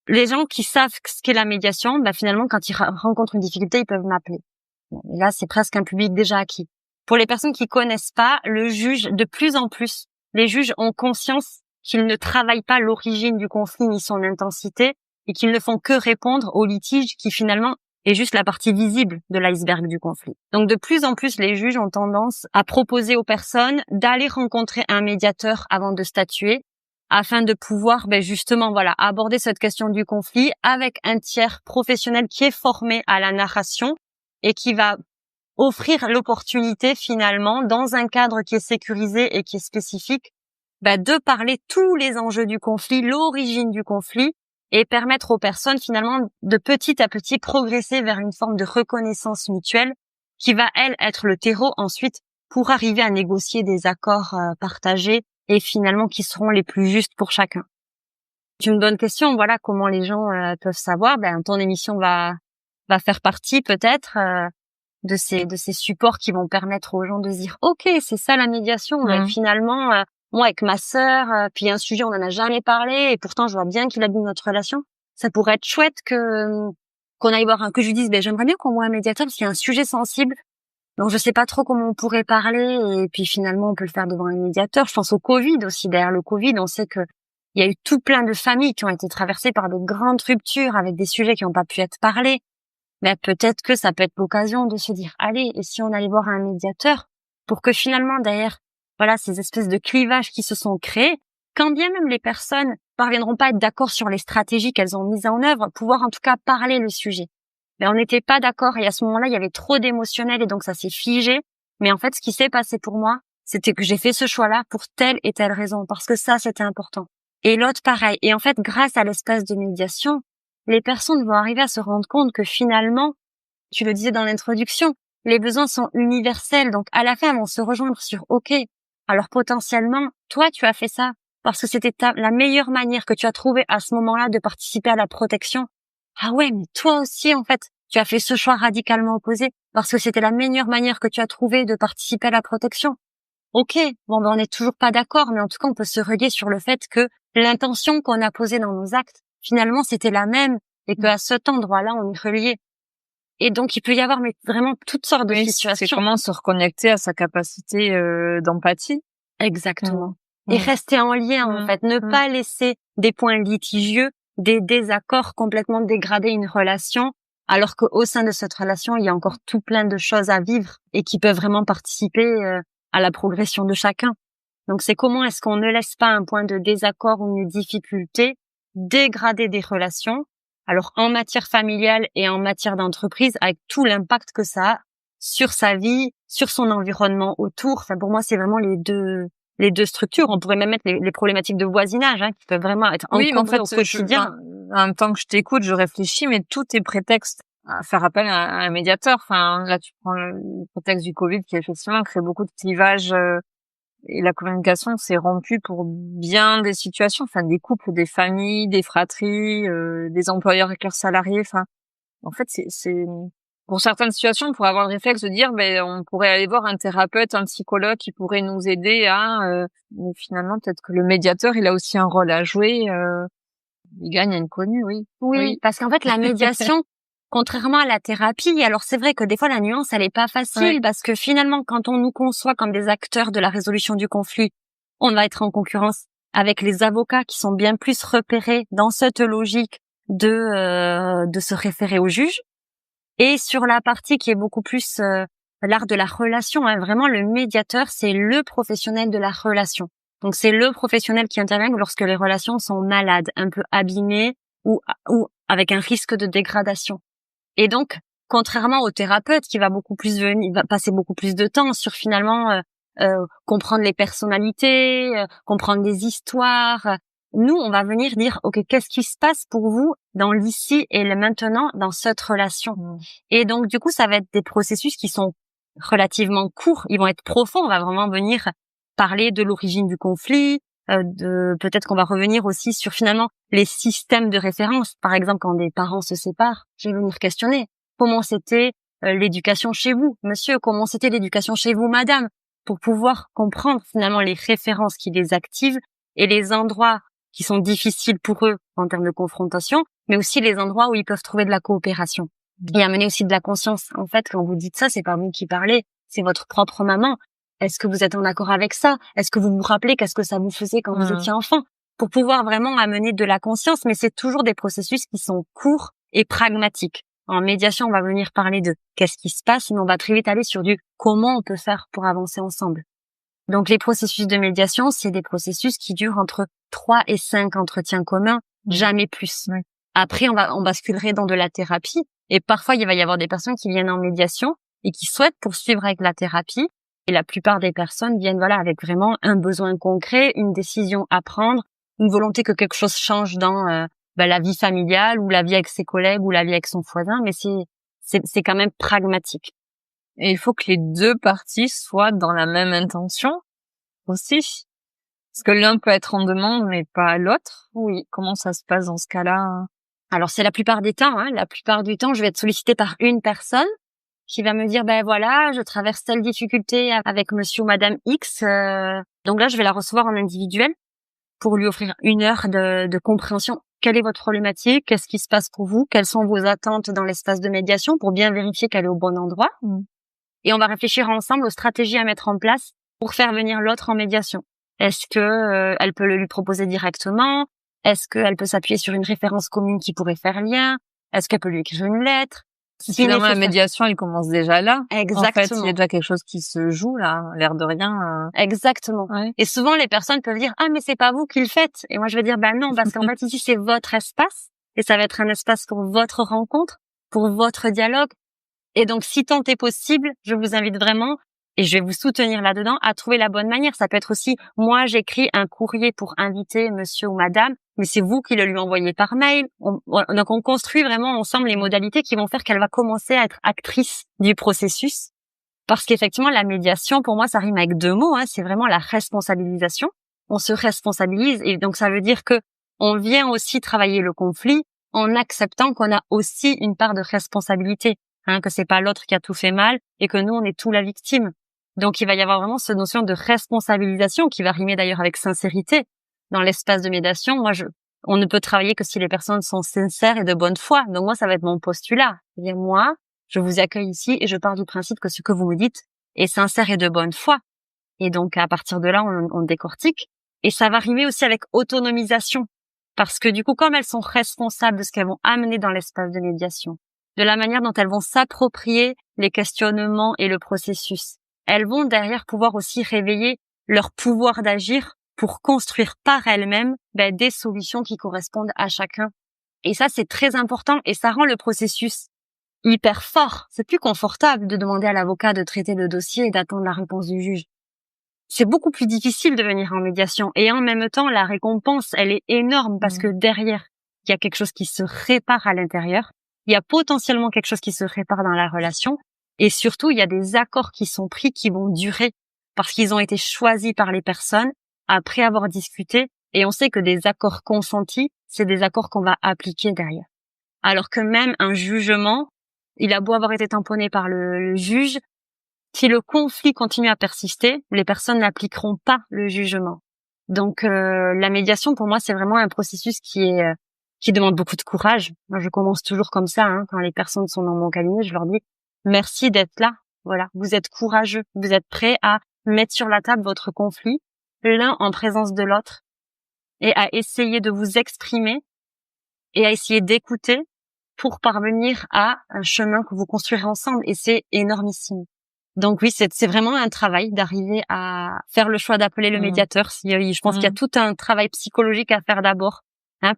Les gens qui savent ce qu'est la médiation, finalement, quand ils rencontrent une difficulté, ils peuvent m'appeler. Et là, c'est presque un public déjà acquis. Pour les personnes qui connaissent pas, le juge, de plus en plus, les juges ont conscience qu'ils ne travaillent pas l'origine du conflit ni son intensité et qu'ils ne font que répondre au litige qui finalement est juste la partie visible de l'iceberg du conflit. Donc, de plus en plus, les juges ont tendance à proposer aux personnes d'aller rencontrer un médiateur avant de statuer, afin de pouvoir justement aborder cette question du conflit avec un tiers professionnel qui est formé à la narration et qui va offrir l'opportunité finalement, dans un cadre qui est sécurisé et qui est spécifique, de parler tous les enjeux du conflit, l'origine du conflit, et permettre aux personnes finalement de petit à petit progresser vers une forme de reconnaissance mutuelle qui va, elle, être le terreau ensuite pour arriver à négocier des accords partagés et finalement qui seront les plus justes pour chacun. C'est une bonne question, comment les gens peuvent savoir. Ton émission va faire partie peut-être de ces supports qui vont permettre aux gens de se dire OK, c'est ça la médiation. Finalement, moi avec ma sœur, puis un sujet on en a jamais parlé et pourtant je vois bien qu'il abîme notre relation. Ça pourrait être chouette qu'on aille voir que je lui dise j'aimerais bien qu'on voit un médiateur parce qu'il y a un sujet sensible. Donc je sais pas trop comment on pourrait parler et puis finalement on peut le faire devant un médiateur. Je pense au Covid aussi. Derrière le Covid, on sait que il y a eu tout plein de familles qui ont été traversées par de grandes ruptures avec des sujets qui n'ont pas pu être parlés. Mais peut-être que ça peut être l'occasion de se dire allez, et si on allait voir un médiateur pour que finalement derrière ces espèces de clivages qui se sont créés, quand bien même les personnes parviendront pas à être d'accord sur les stratégies qu'elles ont mises en œuvre, pouvoir en tout cas parler le sujet. Mais on n'était pas d'accord et à ce moment-là, il y avait trop d'émotionnel et donc ça s'est figé. Mais en fait, ce qui s'est passé pour moi, c'était que j'ai fait ce choix-là pour telle et telle raison, parce que ça, c'était important. Et l'autre, pareil. Et en fait, grâce à l'espace de médiation, les personnes vont arriver à se rendre compte que finalement, tu le disais dans l'introduction, les besoins sont universels. Donc, à la fin, elles vont se rejoindre sur OK. Alors, potentiellement, toi, tu as fait ça parce que c'était la meilleure manière que tu as trouvée à ce moment-là de participer à la protection. Ah ouais, mais toi aussi, en fait, tu as fait ce choix radicalement opposé parce que c'était la meilleure manière que tu as trouvée de participer à la protection. Ok, on n'est toujours pas d'accord, mais en tout cas, on peut se relier sur le fait que l'intention qu'on a posée dans nos actes, finalement, c'était la même et qu'à cet endroit-là, on est relié. Et donc, il peut y avoir vraiment toutes sortes de situations. C'est comment se reconnecter à sa capacité d'empathie. Exactement. Et rester en lien, en fait. Ne pas laisser des points litigieux, des désaccords complètement dégrader une relation, alors qu'au sein de cette relation, il y a encore tout plein de choses à vivre et qui peuvent vraiment participer à la progression de chacun. Donc, c'est comment est-ce qu'on ne laisse pas un point de désaccord ou une difficulté dégrader des relations, alors en matière familiale et en matière d'entreprise, avec tout l'impact que ça a sur sa vie, sur son environnement autour. Enfin, pour moi, c'est vraiment les deux structures. On pourrait même mettre les problématiques de voisinage qui peuvent vraiment être encombrées au quotidien. En même temps que je t'écoute, je réfléchis, mais tout est prétexte à faire appel à un médiateur. Enfin, là, tu prends le prétexte du Covid qui effectivement crée beaucoup de clivages et la communication s'est rompue pour bien des situations, enfin des couples, des familles, des fratries, des employeurs avec leurs salariés. Enfin, en fait, c'est pour certaines situations, on pourrait avoir le réflexe de dire, on pourrait aller voir un thérapeute, un psychologue qui pourrait nous aider à. Mais finalement, peut-être que le médiateur, il a aussi un rôle à jouer. Il gagne à une connue, oui. Oui, parce qu'en fait, la médiation, contrairement à la thérapie, alors c'est vrai que des fois la nuance, elle est pas facile, parce que finalement, quand on nous conçoit comme des acteurs de la résolution du conflit, on va être en concurrence avec les avocats qui sont bien plus repérés dans cette logique de se référer au juge. Et sur la partie qui est beaucoup plus l'art de la relation, hein, vraiment le médiateur, c'est le professionnel de la relation. Donc c'est le professionnel qui intervient lorsque les relations sont malades, un peu abîmées ou avec un risque de dégradation. Et donc, contrairement au thérapeute qui va va passer beaucoup plus de temps sur finalement comprendre les personnalités, comprendre les histoires, nous on va venir dire OK, qu'est-ce qui se passe pour vous dans l'ici et le maintenant dans cette relation. Et donc du coup, ça va être des processus qui sont relativement courts, ils vont être profonds, on va vraiment venir parler de l'origine du conflit, peut-être qu'on va revenir aussi sur finalement les systèmes de référence. Par exemple, quand des parents se séparent, je vais venir questionner comment c'était l'éducation chez vous, monsieur, comment c'était l'éducation chez vous, madame, pour pouvoir comprendre finalement les références qui les activent et les endroits qui sont difficiles pour eux en termes de confrontation, mais aussi les endroits où ils peuvent trouver de la coopération. Et amener aussi de la conscience. En fait, quand vous dites ça, c'est pas vous qui parlez, c'est votre propre maman. Est-ce que vous êtes en accord avec ça? Est-ce que vous vous rappelez qu'est-ce que ça vous faisait quand vous étiez enfant? Pour pouvoir vraiment amener de la conscience, mais c'est toujours des processus qui sont courts et pragmatiques. En médiation, on va venir parler de qu'est-ce qui se passe, mais on va très vite aller sur du comment on peut faire pour avancer ensemble. Donc les processus de médiation, c'est des processus qui durent entre 3 et 5 entretiens communs, jamais plus. Après, on basculerait dans de la thérapie, et parfois il va y avoir des personnes qui viennent en médiation et qui souhaitent poursuivre avec la thérapie. Et la plupart des personnes viennent avec vraiment un besoin concret, une décision à prendre, une volonté que quelque chose change dans la vie familiale ou la vie avec ses collègues ou la vie avec son voisin, mais c'est quand même pragmatique. Et il faut que les deux parties soient dans la même intention aussi. Parce que l'un peut être en demande, mais pas l'autre. Oui. Comment ça se passe dans ce cas-là? Alors, c'est la plupart des temps, la plupart du temps, je vais être sollicitée par une personne qui va me dire, voilà, je traverse telle difficulté avec monsieur ou madame X. Donc là, je vais la recevoir en individuel pour lui offrir 1 heure de compréhension. Quelle est votre problématique? Qu'est-ce qui se passe pour vous? Quelles sont vos attentes dans l'espace de médiation pour bien vérifier qu'elle est au bon endroit? Et on va réfléchir ensemble aux stratégies à mettre en place pour faire venir l'autre en médiation. Est-ce que elle peut le lui proposer directement? Est-ce qu'elle peut s'appuyer sur une référence commune qui pourrait faire lien? Est-ce qu'elle peut lui écrire une lettre? Finalement, la médiation, elle commence déjà là. Exactement. En fait, il y a déjà quelque chose qui se joue là, l'air de rien. Exactement. Ouais. Et souvent, les personnes peuvent dire « Ah, mais c'est pas vous qui le faites !» Et moi, je vais dire « non, parce qu'en fait, ici, c'est votre espace. Et ça va être un espace pour votre rencontre, pour votre dialogue. Et donc, si tant est possible, je vous invite vraiment, et je vais vous soutenir là-dedans, à trouver la bonne manière. Ça peut être aussi, moi, j'écris un courrier pour inviter monsieur ou madame, mais c'est vous qui le lui envoyez par mail. Donc, on construit vraiment ensemble les modalités qui vont faire qu'elle va commencer à être actrice du processus. Parce qu'effectivement, la médiation, pour moi, ça rime avec 2 mots, c'est vraiment la responsabilisation. On se responsabilise, et donc ça veut dire que on vient aussi travailler le conflit en acceptant qu'on a aussi une part de responsabilité, que c'est pas l'autre qui a tout fait mal et que nous, on est tout la victime. Donc, il va y avoir vraiment cette notion de responsabilisation qui va rimer d'ailleurs avec sincérité. Dans l'espace de médiation, on ne peut travailler que si les personnes sont sincères et de bonne foi. Donc, moi, ça va être mon postulat. C'est-à-dire, moi, je vous accueille ici et je pars du principe que ce que vous me dites est sincère et de bonne foi. Et donc, à partir de là, on décortique. Et ça va rimer aussi avec autonomisation. Parce que du coup, comme elles sont responsables de ce qu'elles vont amener dans l'espace de médiation, de la manière dont elles vont s'approprier les questionnements et le processus, elles vont derrière pouvoir aussi réveiller leur pouvoir d'agir pour construire par elles-mêmes des solutions qui correspondent à chacun. Et ça, c'est très important et ça rend le processus hyper fort. C'est plus confortable de demander à l'avocat de traiter le dossier et d'attendre la réponse du juge. C'est beaucoup plus difficile de venir en médiation et en même temps, la récompense, elle est énorme parce que derrière, il y a quelque chose qui se répare à l'intérieur. Il y a potentiellement quelque chose qui se répare dans la relation et surtout, il y a des accords qui sont pris qui vont durer. parce qu'ils ont été choisis par les personnes après avoir discuté, et on sait que des accords consentis, c'est des accords qu'on va appliquer derrière. Alors que même un jugement, il a beau avoir été tamponné par le juge, si le conflit continue à persister, les personnes n'appliqueront pas le jugement. Donc la médiation, pour moi, c'est vraiment un processus qui demande beaucoup de courage. Moi, je commence toujours comme ça, quand les personnes sont dans mon cabinet, je leur dis merci d'être là. Voilà, vous êtes courageux, vous êtes prêts à mettre sur la table votre conflit, l'un en présence de l'autre, et à essayer de vous exprimer et à essayer d'écouter pour parvenir à un chemin que vous construirez ensemble. Et c'est énormissime. Donc oui, c'est vraiment un travail d'arriver à faire le choix d'appeler le médiateur. Je pense qu'il y a tout un travail psychologique à faire d'abord,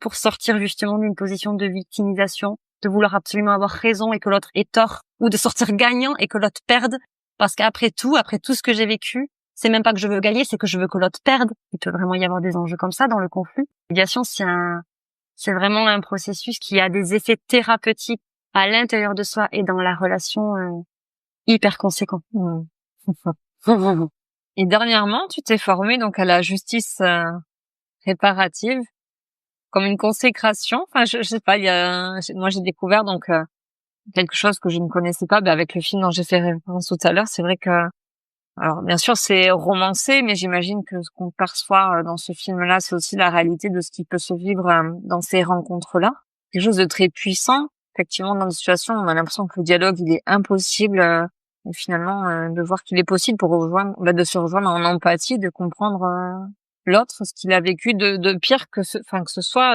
pour sortir justement d'une position de victimisation, de vouloir absolument avoir raison et que l'autre ait tort, ou de sortir gagnant et que l'autre perde. Parce qu'après tout ce que j'ai vécu, c'est même pas que je veux gagner, c'est que je veux que l'autre perde. Il peut vraiment y avoir des enjeux comme ça dans le conflit. La médiation, c'est vraiment un processus qui a des effets thérapeutiques à l'intérieur de soi et dans la relation hyper conséquents. Et dernièrement, tu t'es formée donc à la justice réparative comme une consécration. Enfin, je sais pas, moi j'ai découvert donc quelque chose que je ne connaissais pas avec le film dont j'ai fait référence tout à l'heure. C'est vrai que, alors bien sûr c'est romancé, mais j'imagine que ce qu'on perçoit dans ce film-là, c'est aussi la réalité de ce qui peut se vivre dans ces rencontres-là. Quelque chose de très puissant. Effectivement, dans des situations où on a l'impression que le dialogue il est impossible, et finalement de voir qu'il est possible pour de se rejoindre en empathie, de comprendre l'autre, ce qu'il a vécu de pire que ce soit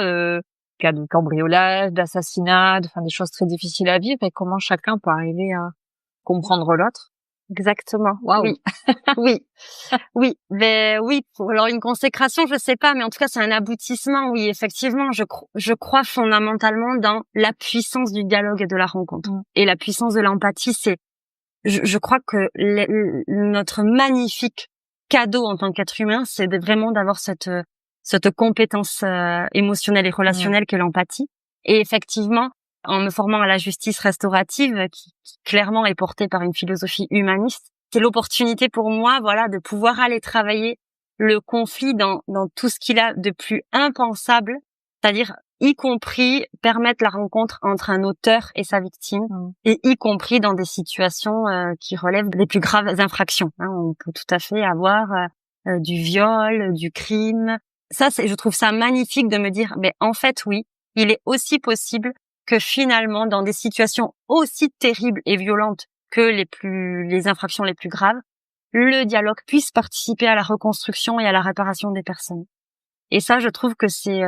cas de cambriolage, d'assassinat, des choses très difficiles à vivre, et comment chacun peut arriver à comprendre l'autre. Exactement. Waouh. Oui. Mais oui, alors une consécration, je sais pas, mais en tout cas, c'est un aboutissement. Oui, effectivement, je crois fondamentalement dans la puissance du dialogue et de la rencontre. Et la puissance de l'empathie, je crois que notre magnifique cadeau en tant qu'être humain, c'est vraiment d'avoir cette compétence émotionnelle et relationnelle qu'est l'empathie. Et effectivement, en me formant à la justice restaurative, qui clairement est portée par une philosophie humaniste, c'est l'opportunité pour moi, de pouvoir aller travailler le conflit dans tout ce qu'il a de plus impensable, c'est-à-dire y compris permettre la rencontre entre un auteur et sa victime, et y compris dans des situations qui relèvent des plus graves infractions. On peut tout à fait avoir du viol, du crime. Ça, je trouve ça magnifique de me dire, mais en fait, oui, il est aussi possible que finalement, dans des situations aussi terribles et violentes que les infractions les plus graves, le dialogue puisse participer à la reconstruction et à la réparation des personnes. Et ça, je trouve que c'est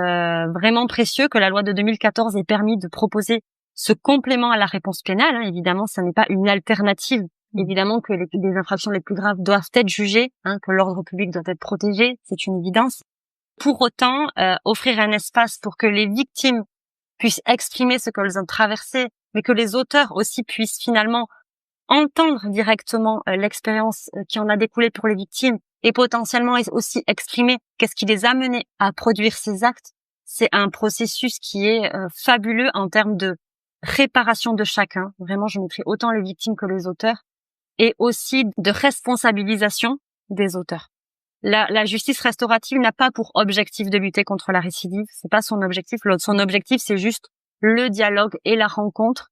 vraiment précieux que la loi de 2014 ait permis de proposer ce complément à la réponse pénale. Évidemment, ça n'est pas une alternative. Évidemment que les infractions les plus graves doivent être jugées, que l'ordre public doit être protégé, c'est une évidence. Pour autant, offrir un espace pour que les victimes puissent exprimer ce qu'elles ont traversé, mais que les auteurs aussi puissent finalement entendre directement l'expérience qui en a découlé pour les victimes, et potentiellement aussi exprimer qu'est-ce qui les a menés à produire ces actes. C'est un processus qui est fabuleux en termes de réparation de chacun. Vraiment, je mettrai autant les victimes que les auteurs, et aussi de responsabilisation des auteurs. La justice restaurative n'a pas pour objectif de lutter contre la récidive. C'est pas son objectif. Son objectif, c'est juste le dialogue et la rencontre.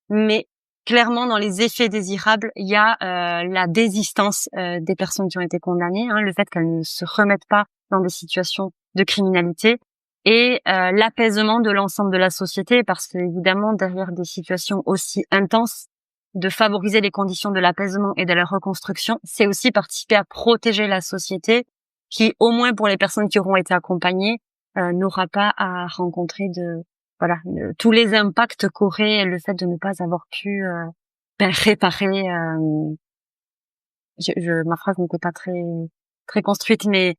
Mais clairement, dans les effets désirables, il y a la désistance des personnes qui ont été condamnées, le fait qu'elles ne se remettent pas dans des situations de criminalité, et l'apaisement de l'ensemble de la société, parce que évidemment, derrière des situations aussi intenses, de favoriser les conditions de l'apaisement et de la reconstruction, c'est aussi participer à protéger la société, qui, au moins pour les personnes qui auront été accompagnées, n'aura pas à rencontrer tous les impacts qu'aurait le fait de ne pas avoir pu réparer. Ma phrase n'était pas très construite, mais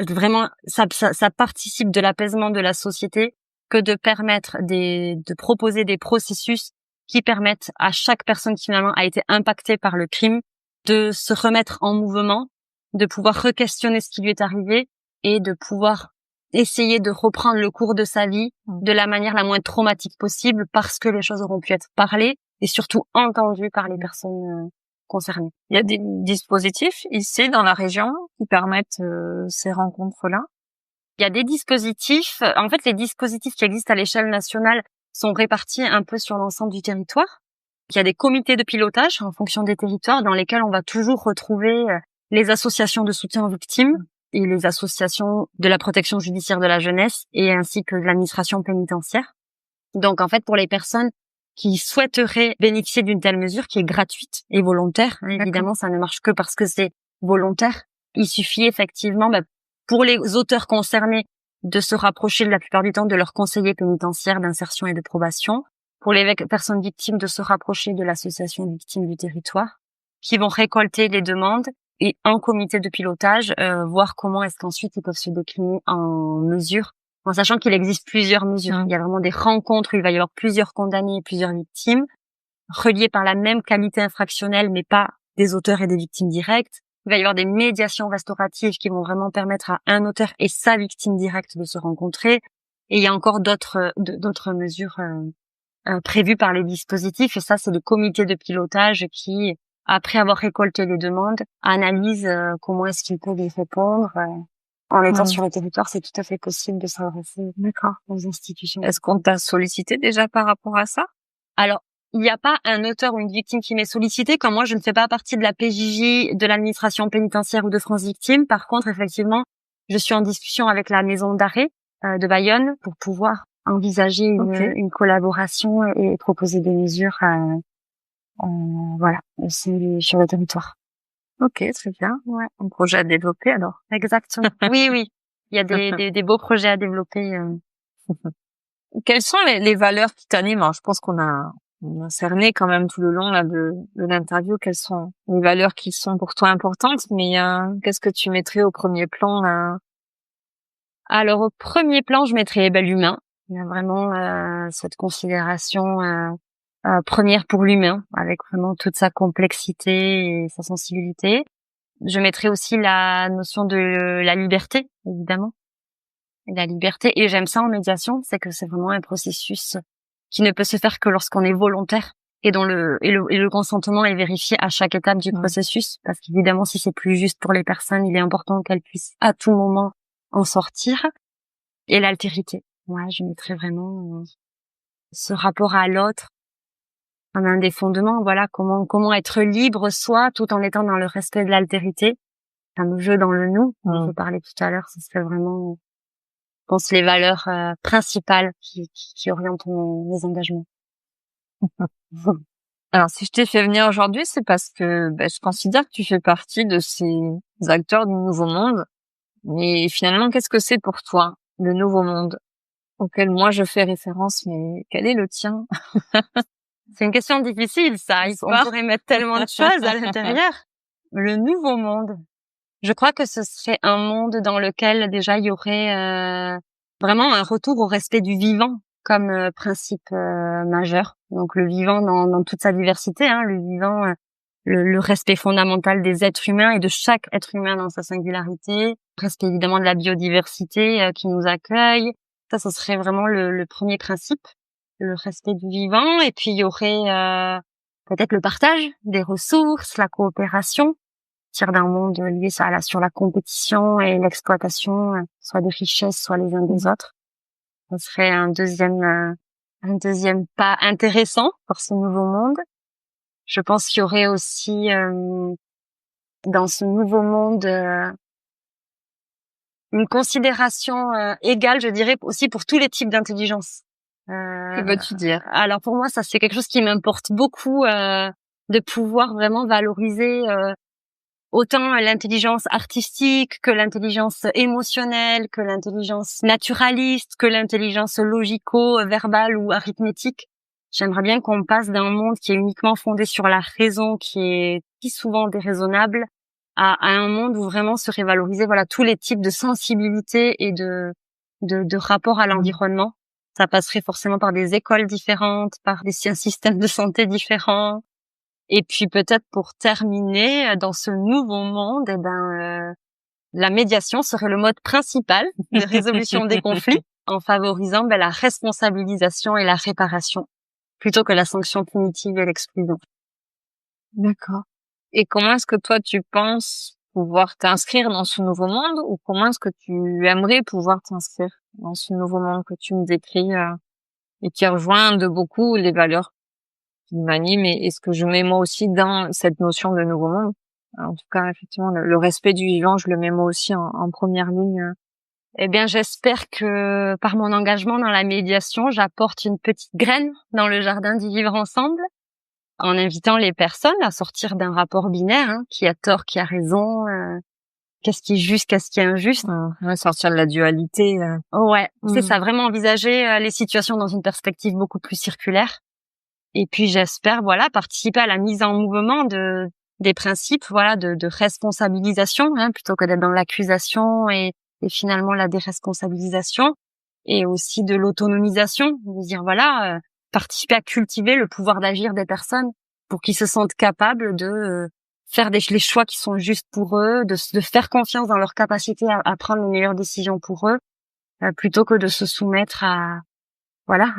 vraiment, ça participe de l'apaisement de la société que de permettre de proposer des processus qui permettent à chaque personne qui finalement a été impactée par le crime de se remettre en mouvement, de pouvoir re-questionner ce qui lui est arrivé et de pouvoir essayer de reprendre le cours de sa vie de la manière la moins traumatique possible, parce que les choses auront pu être parlées et surtout entendues par les personnes concernés. Il y a des dispositifs ici dans la région qui permettent ces rencontres-là? Il y a des dispositifs. En fait, les dispositifs qui existent à l'échelle nationale sont répartis un peu sur l'ensemble du territoire. Il y a des comités de pilotage en fonction des territoires dans lesquels on va toujours retrouver les associations de soutien aux victimes et les associations de la protection judiciaire de la jeunesse et ainsi que de l'administration pénitentiaire. Donc, en fait, pour les personnes qui souhaiteraient bénéficier d'une telle mesure qui est gratuite et volontaire, évidemment, ça ne marche que parce que c'est volontaire. Il suffit effectivement, pour les auteurs concernés, de se rapprocher la plupart du temps de leur conseiller pénitentiaire d'insertion et de probation. Pour les personnes victimes, de se rapprocher de l'association victime du territoire, qui vont récolter les demandes et en comité de pilotage, voir comment est-ce qu'ensuite ils peuvent se décliner en mesures, en sachant qu'il existe plusieurs mesures. Il y a vraiment des rencontres où il va y avoir plusieurs condamnés et plusieurs victimes, reliés par la même qualité infractionnelle, mais pas des auteurs et des victimes directes. Il va y avoir des médiations restauratives qui vont vraiment permettre à un auteur et sa victime directe de se rencontrer. Et il y a encore d'autres mesures prévues par les dispositifs. Et ça, c'est le comité de pilotage qui, après avoir récolté les demandes, analyse comment est-ce qu'il peut y répondre. En étant sur le territoire, c'est tout à fait possible de s'adresser aux institutions. Est-ce qu'on t'a sollicité déjà par rapport à ça? Alors, il n'y a pas un auteur ou une victime qui m'est sollicité. Comme moi, je ne fais pas partie de la PJJ, de l'administration pénitentiaire ou de France Victime. Par contre, effectivement, je suis en discussion avec la maison d'arrêt de Bayonne pour pouvoir envisager une collaboration et proposer des mesures aussi sur le territoire. Ok, très bien. Ouais. Un projet à développer alors. Exactement. Oui. Il y a des beaux projets à développer. Quelles sont les valeurs qui t'animent? Alors, je pense qu'on a cerné quand même tout le long là de l'interview. Quelles sont les valeurs qui sont pour toi importantes? Mais qu'est-ce que tu mettrais au premier plan là? Alors au premier plan, je mettrais l'humain. Il y a vraiment cette considération première pour l'humain, avec vraiment toute sa complexité et sa sensibilité. Je mettrais aussi la notion de la liberté, évidemment. La liberté, et j'aime ça en médiation, c'est que c'est vraiment un processus qui ne peut se faire que lorsqu'on est volontaire et dont le consentement est vérifié à chaque étape du processus, parce qu'évidemment, si c'est plus juste pour les personnes, il est important qu'elles puissent à tout moment en sortir. Et l'altérité. Moi, je mettrais vraiment ce rapport à l'autre comme un des fondements. Voilà, comment être libre soi tout en étant dans le respect de l'altérité. Un jeu dans le nous, on peut parler tout à l'heure, ce serait vraiment, je pense, les valeurs principales qui orientent mes engagements. Alors, si je t'ai fait venir aujourd'hui, c'est parce que je considère que tu fais partie de ces acteurs du Nouveau Monde. Mais finalement, qu'est-ce que c'est pour toi, le Nouveau Monde, auquel moi je fais référence, mais quel est le tien? C'est une question difficile, ça. On pourrait mettre tellement de choses à l'intérieur. Le Nouveau Monde. Je crois que ce serait un monde dans lequel déjà il y aurait vraiment un retour au respect du vivant comme principe majeur. Donc le vivant dans toute sa diversité, le vivant, le respect fondamental des êtres humains et de chaque être humain dans sa singularité. Respect évidemment de la biodiversité qui nous accueille. Ça, ce serait vraiment le premier principe, le respect du vivant. Et puis il y aurait peut-être le partage des ressources, la coopération. D'un monde lié sur la compétition et l'exploitation, soit des richesses, soit les uns des autres. Ce serait un deuxième pas intéressant pour ce nouveau monde. Je pense qu'il y aurait aussi dans ce nouveau monde une considération égale, je dirais, aussi pour tous les types d'intelligence. Que veux-tu dire? Alors pour moi, ça c'est quelque chose qui m'importe beaucoup, de pouvoir vraiment valoriser autant l'intelligence artistique que l'intelligence émotionnelle, que l'intelligence naturaliste, que l'intelligence logico-verbale ou arithmétique. J'aimerais bien qu'on passe d'un monde qui est uniquement fondé sur la raison, qui est si souvent déraisonnable, à un monde où vraiment seraient valorisés tous les types de sensibilité et de rapport à l'environnement. Ça passerait forcément par des écoles différentes, par un système de santé différents. Et puis peut-être pour terminer, dans ce nouveau monde, la médiation serait le mode principal de résolution des conflits en favorisant la responsabilisation et la réparation plutôt que la sanction punitive et l'exclusion. D'accord. Et comment est-ce que toi, tu penses pouvoir t'inscrire dans ce nouveau monde, ou comment est-ce que tu aimerais pouvoir t'inscrire dans ce nouveau monde que tu me décris, et qui rejoint de beaucoup les valeurs qui m'animent et ce que je mets moi aussi dans cette notion de nouveau monde. En tout cas, effectivement, le respect du vivant, je le mets moi aussi en première ligne. Eh bien, j'espère que par mon engagement dans la médiation, j'apporte une petite graine dans le jardin du vivre ensemble, en invitant les personnes à sortir d'un rapport binaire, qui a tort, qui a raison, qu'est-ce qui est juste, qu'est-ce qui est injuste. Sortir de la dualité. Ouais, c'est ça, vraiment envisager les situations dans une perspective beaucoup plus circulaire. Et puis j'espère, participer à la mise en mouvement des principes, de responsabilisation, plutôt que d'être dans l'accusation et finalement la déresponsabilisation, et aussi de l'autonomisation, de dire participer à cultiver le pouvoir d'agir des personnes pour qu'ils se sentent capables de faire les choix qui sont justes pour eux, de faire confiance dans leur capacité à prendre les meilleures décisions pour eux, plutôt que de se soumettre à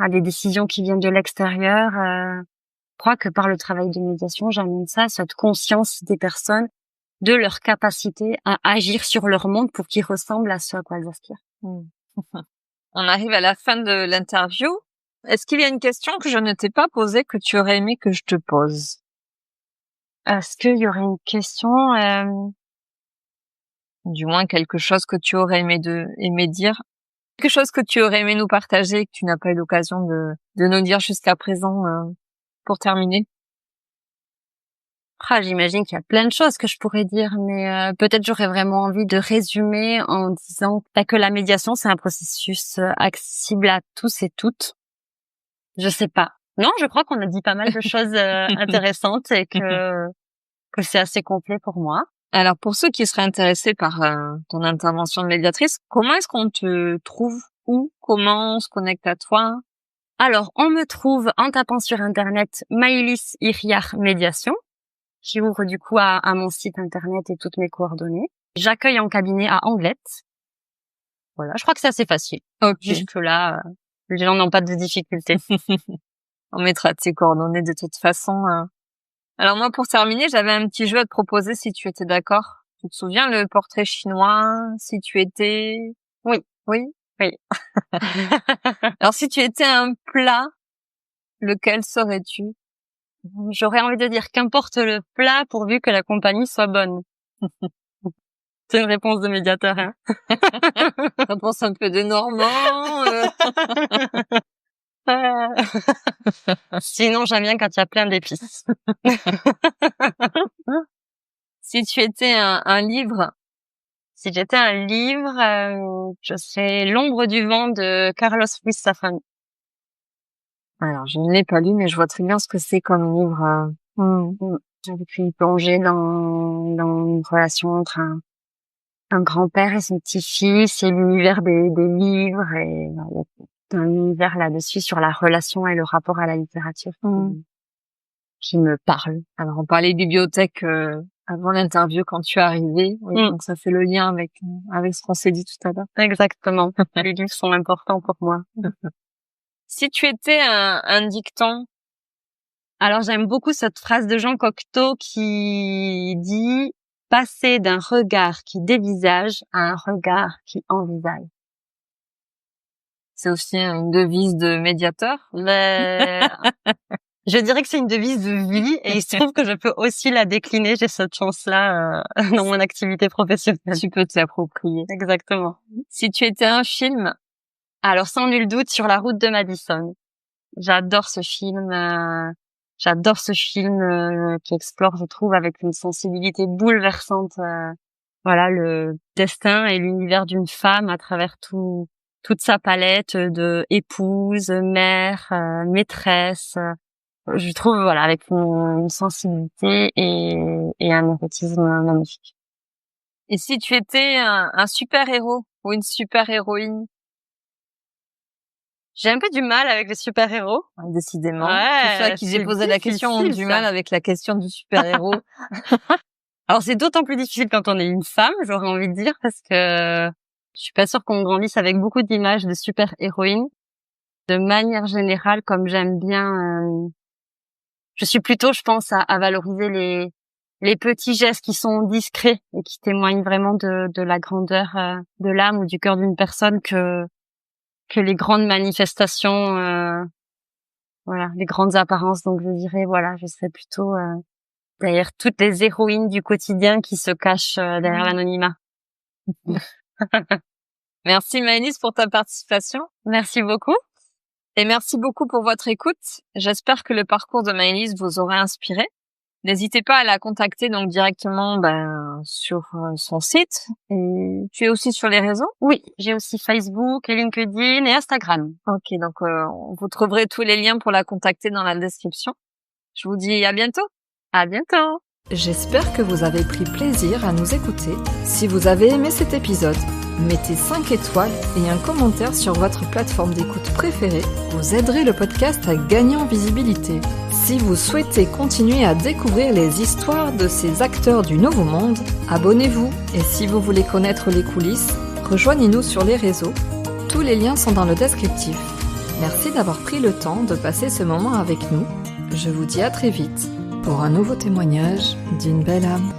des décisions qui viennent de l'extérieur. Je crois que par le travail de médiation, j'amène cette conscience des personnes, de leur capacité à agir sur leur monde pour qu'ils ressemblent à ce à quoi elles aspirent. On arrive à la fin de l'interview. Est-ce qu'il y a une question que je ne t'ai pas posée que tu aurais aimé que je te pose? Est-ce qu'il y aurait une question, du moins quelque chose que tu aurais aimé dire? Quelque chose que tu aurais aimé nous partager et que tu n'as pas eu l'occasion de nous dire jusqu'à présent, pour terminer? J'imagine qu'il y a plein de choses que je pourrais dire, mais peut-être j'aurais vraiment envie de résumer en disant que la médiation, c'est un processus accessible à tous et toutes. Je sais pas. Non, je crois qu'on a dit pas mal de choses intéressantes et que c'est assez complet pour moi. Alors, pour ceux qui seraient intéressés par ton intervention de médiatrice, comment est-ce qu'on te trouve? Comment on se connecte à toi? Alors, on me trouve en tapant sur Internet Maïlis Iriar Médiation, qui ouvre du coup à mon site Internet et toutes mes coordonnées. J'accueille en cabinet à Anglette. Voilà, je crois que c'est assez facile. Ok. Jusque-là, les gens n'ont pas de difficultés. On mettra tes coordonnées de toute façon. Alors moi, pour terminer, j'avais un petit jeu à te proposer si tu étais d'accord. Tu te souviens le portrait chinois? Si tu étais... Oui. Alors si tu étais un plat, lequel serais-tu? J'aurais envie de dire qu'importe le plat pourvu que la compagnie soit bonne. C'est une réponse de médiateur, Réponse un peu de Normand. Sinon, j'aime bien quand il y a plein d'épices. Si tu étais un livre? Si j'étais un livre, je serais L'ombre du vent de Carlos Ruiz Zafón. Alors, je ne l'ai pas lu, mais je vois très bien ce que c'est comme livre. J'avais pu y plonger dans une relation entre un grand-père et son petit-fils et l'univers des livres, et un univers là-dessus sur la relation et le rapport à la littérature qui me parle. Alors, on parlait bibliothèque avant l'interview quand tu es arrivée. Oui, donc ça fait le lien avec ce qu'on s'est dit tout à l'heure. Exactement. Les livres sont importants pour moi. Si tu étais un dicton? Alors, j'aime beaucoup cette phrase de Jean Cocteau qui dit « Passer d'un regard qui dévisage à un regard qui envisage ». C'est aussi une devise de médiateur? Je dirais que c'est une devise de vie et il se trouve que je peux aussi la décliner. J'ai cette chance-là dans mon activité professionnelle. Tu peux te l'approprier. Exactement. Si tu étais un film? Alors, sans nul doute, Sur la route de Madison. J'adore ce film. Qui explore, je trouve, avec une sensibilité bouleversante, le destin et l'univers d'une femme à travers toute sa palette de épouse, mère, maîtresse. Je trouve, avec une sensibilité et un érotisme magnifique. Et si tu étais un super-héros ou une super-héroïne? J'ai un peu du mal avec les super-héros. Décidément. Ouais, c'est ça qui j'ai posé la question, ont du mal avec la question du super-héros. Alors, c'est d'autant plus difficile quand on est une femme, j'aurais envie de dire, parce que je suis pas sûre qu'on grandisse avec beaucoup d'images de super-héroïnes. De manière générale, comme j'aime bien, je suis plutôt, je pense, à valoriser les petits gestes qui sont discrets et qui témoignent vraiment de la grandeur de l'âme ou du cœur d'une personne que les grandes manifestations, voilà, les grandes apparences. Donc je dirais, voilà, je serais plutôt derrière toutes les héroïnes du quotidien qui se cachent derrière l'anonymat. Merci Maëlys pour ta participation. Merci beaucoup. Et merci beaucoup pour votre écoute. J'espère que le parcours de Maëlys vous aura inspiré. N'hésitez pas à la contacter donc directement sur son site. Et tu es aussi sur les réseaux? Oui, j'ai aussi Facebook, LinkedIn et Instagram. Ok, donc vous trouverez tous les liens pour la contacter dans la description. Je vous dis à bientôt. À bientôt. J'espère que vous avez pris plaisir à nous écouter. Si vous avez aimé cet épisode, mettez 5 étoiles et un commentaire sur votre plateforme d'écoute préférée. Vous aiderez le podcast à gagner en visibilité. Si vous souhaitez continuer à découvrir les histoires de ces acteurs du Nouveau Monde, abonnez-vous. Et si vous voulez connaître les coulisses, rejoignez-nous sur les réseaux. Tous les liens sont dans le descriptif. Merci d'avoir pris le temps de passer ce moment avec nous. Je vous dis à très vite pour un nouveau témoignage d'une belle âme.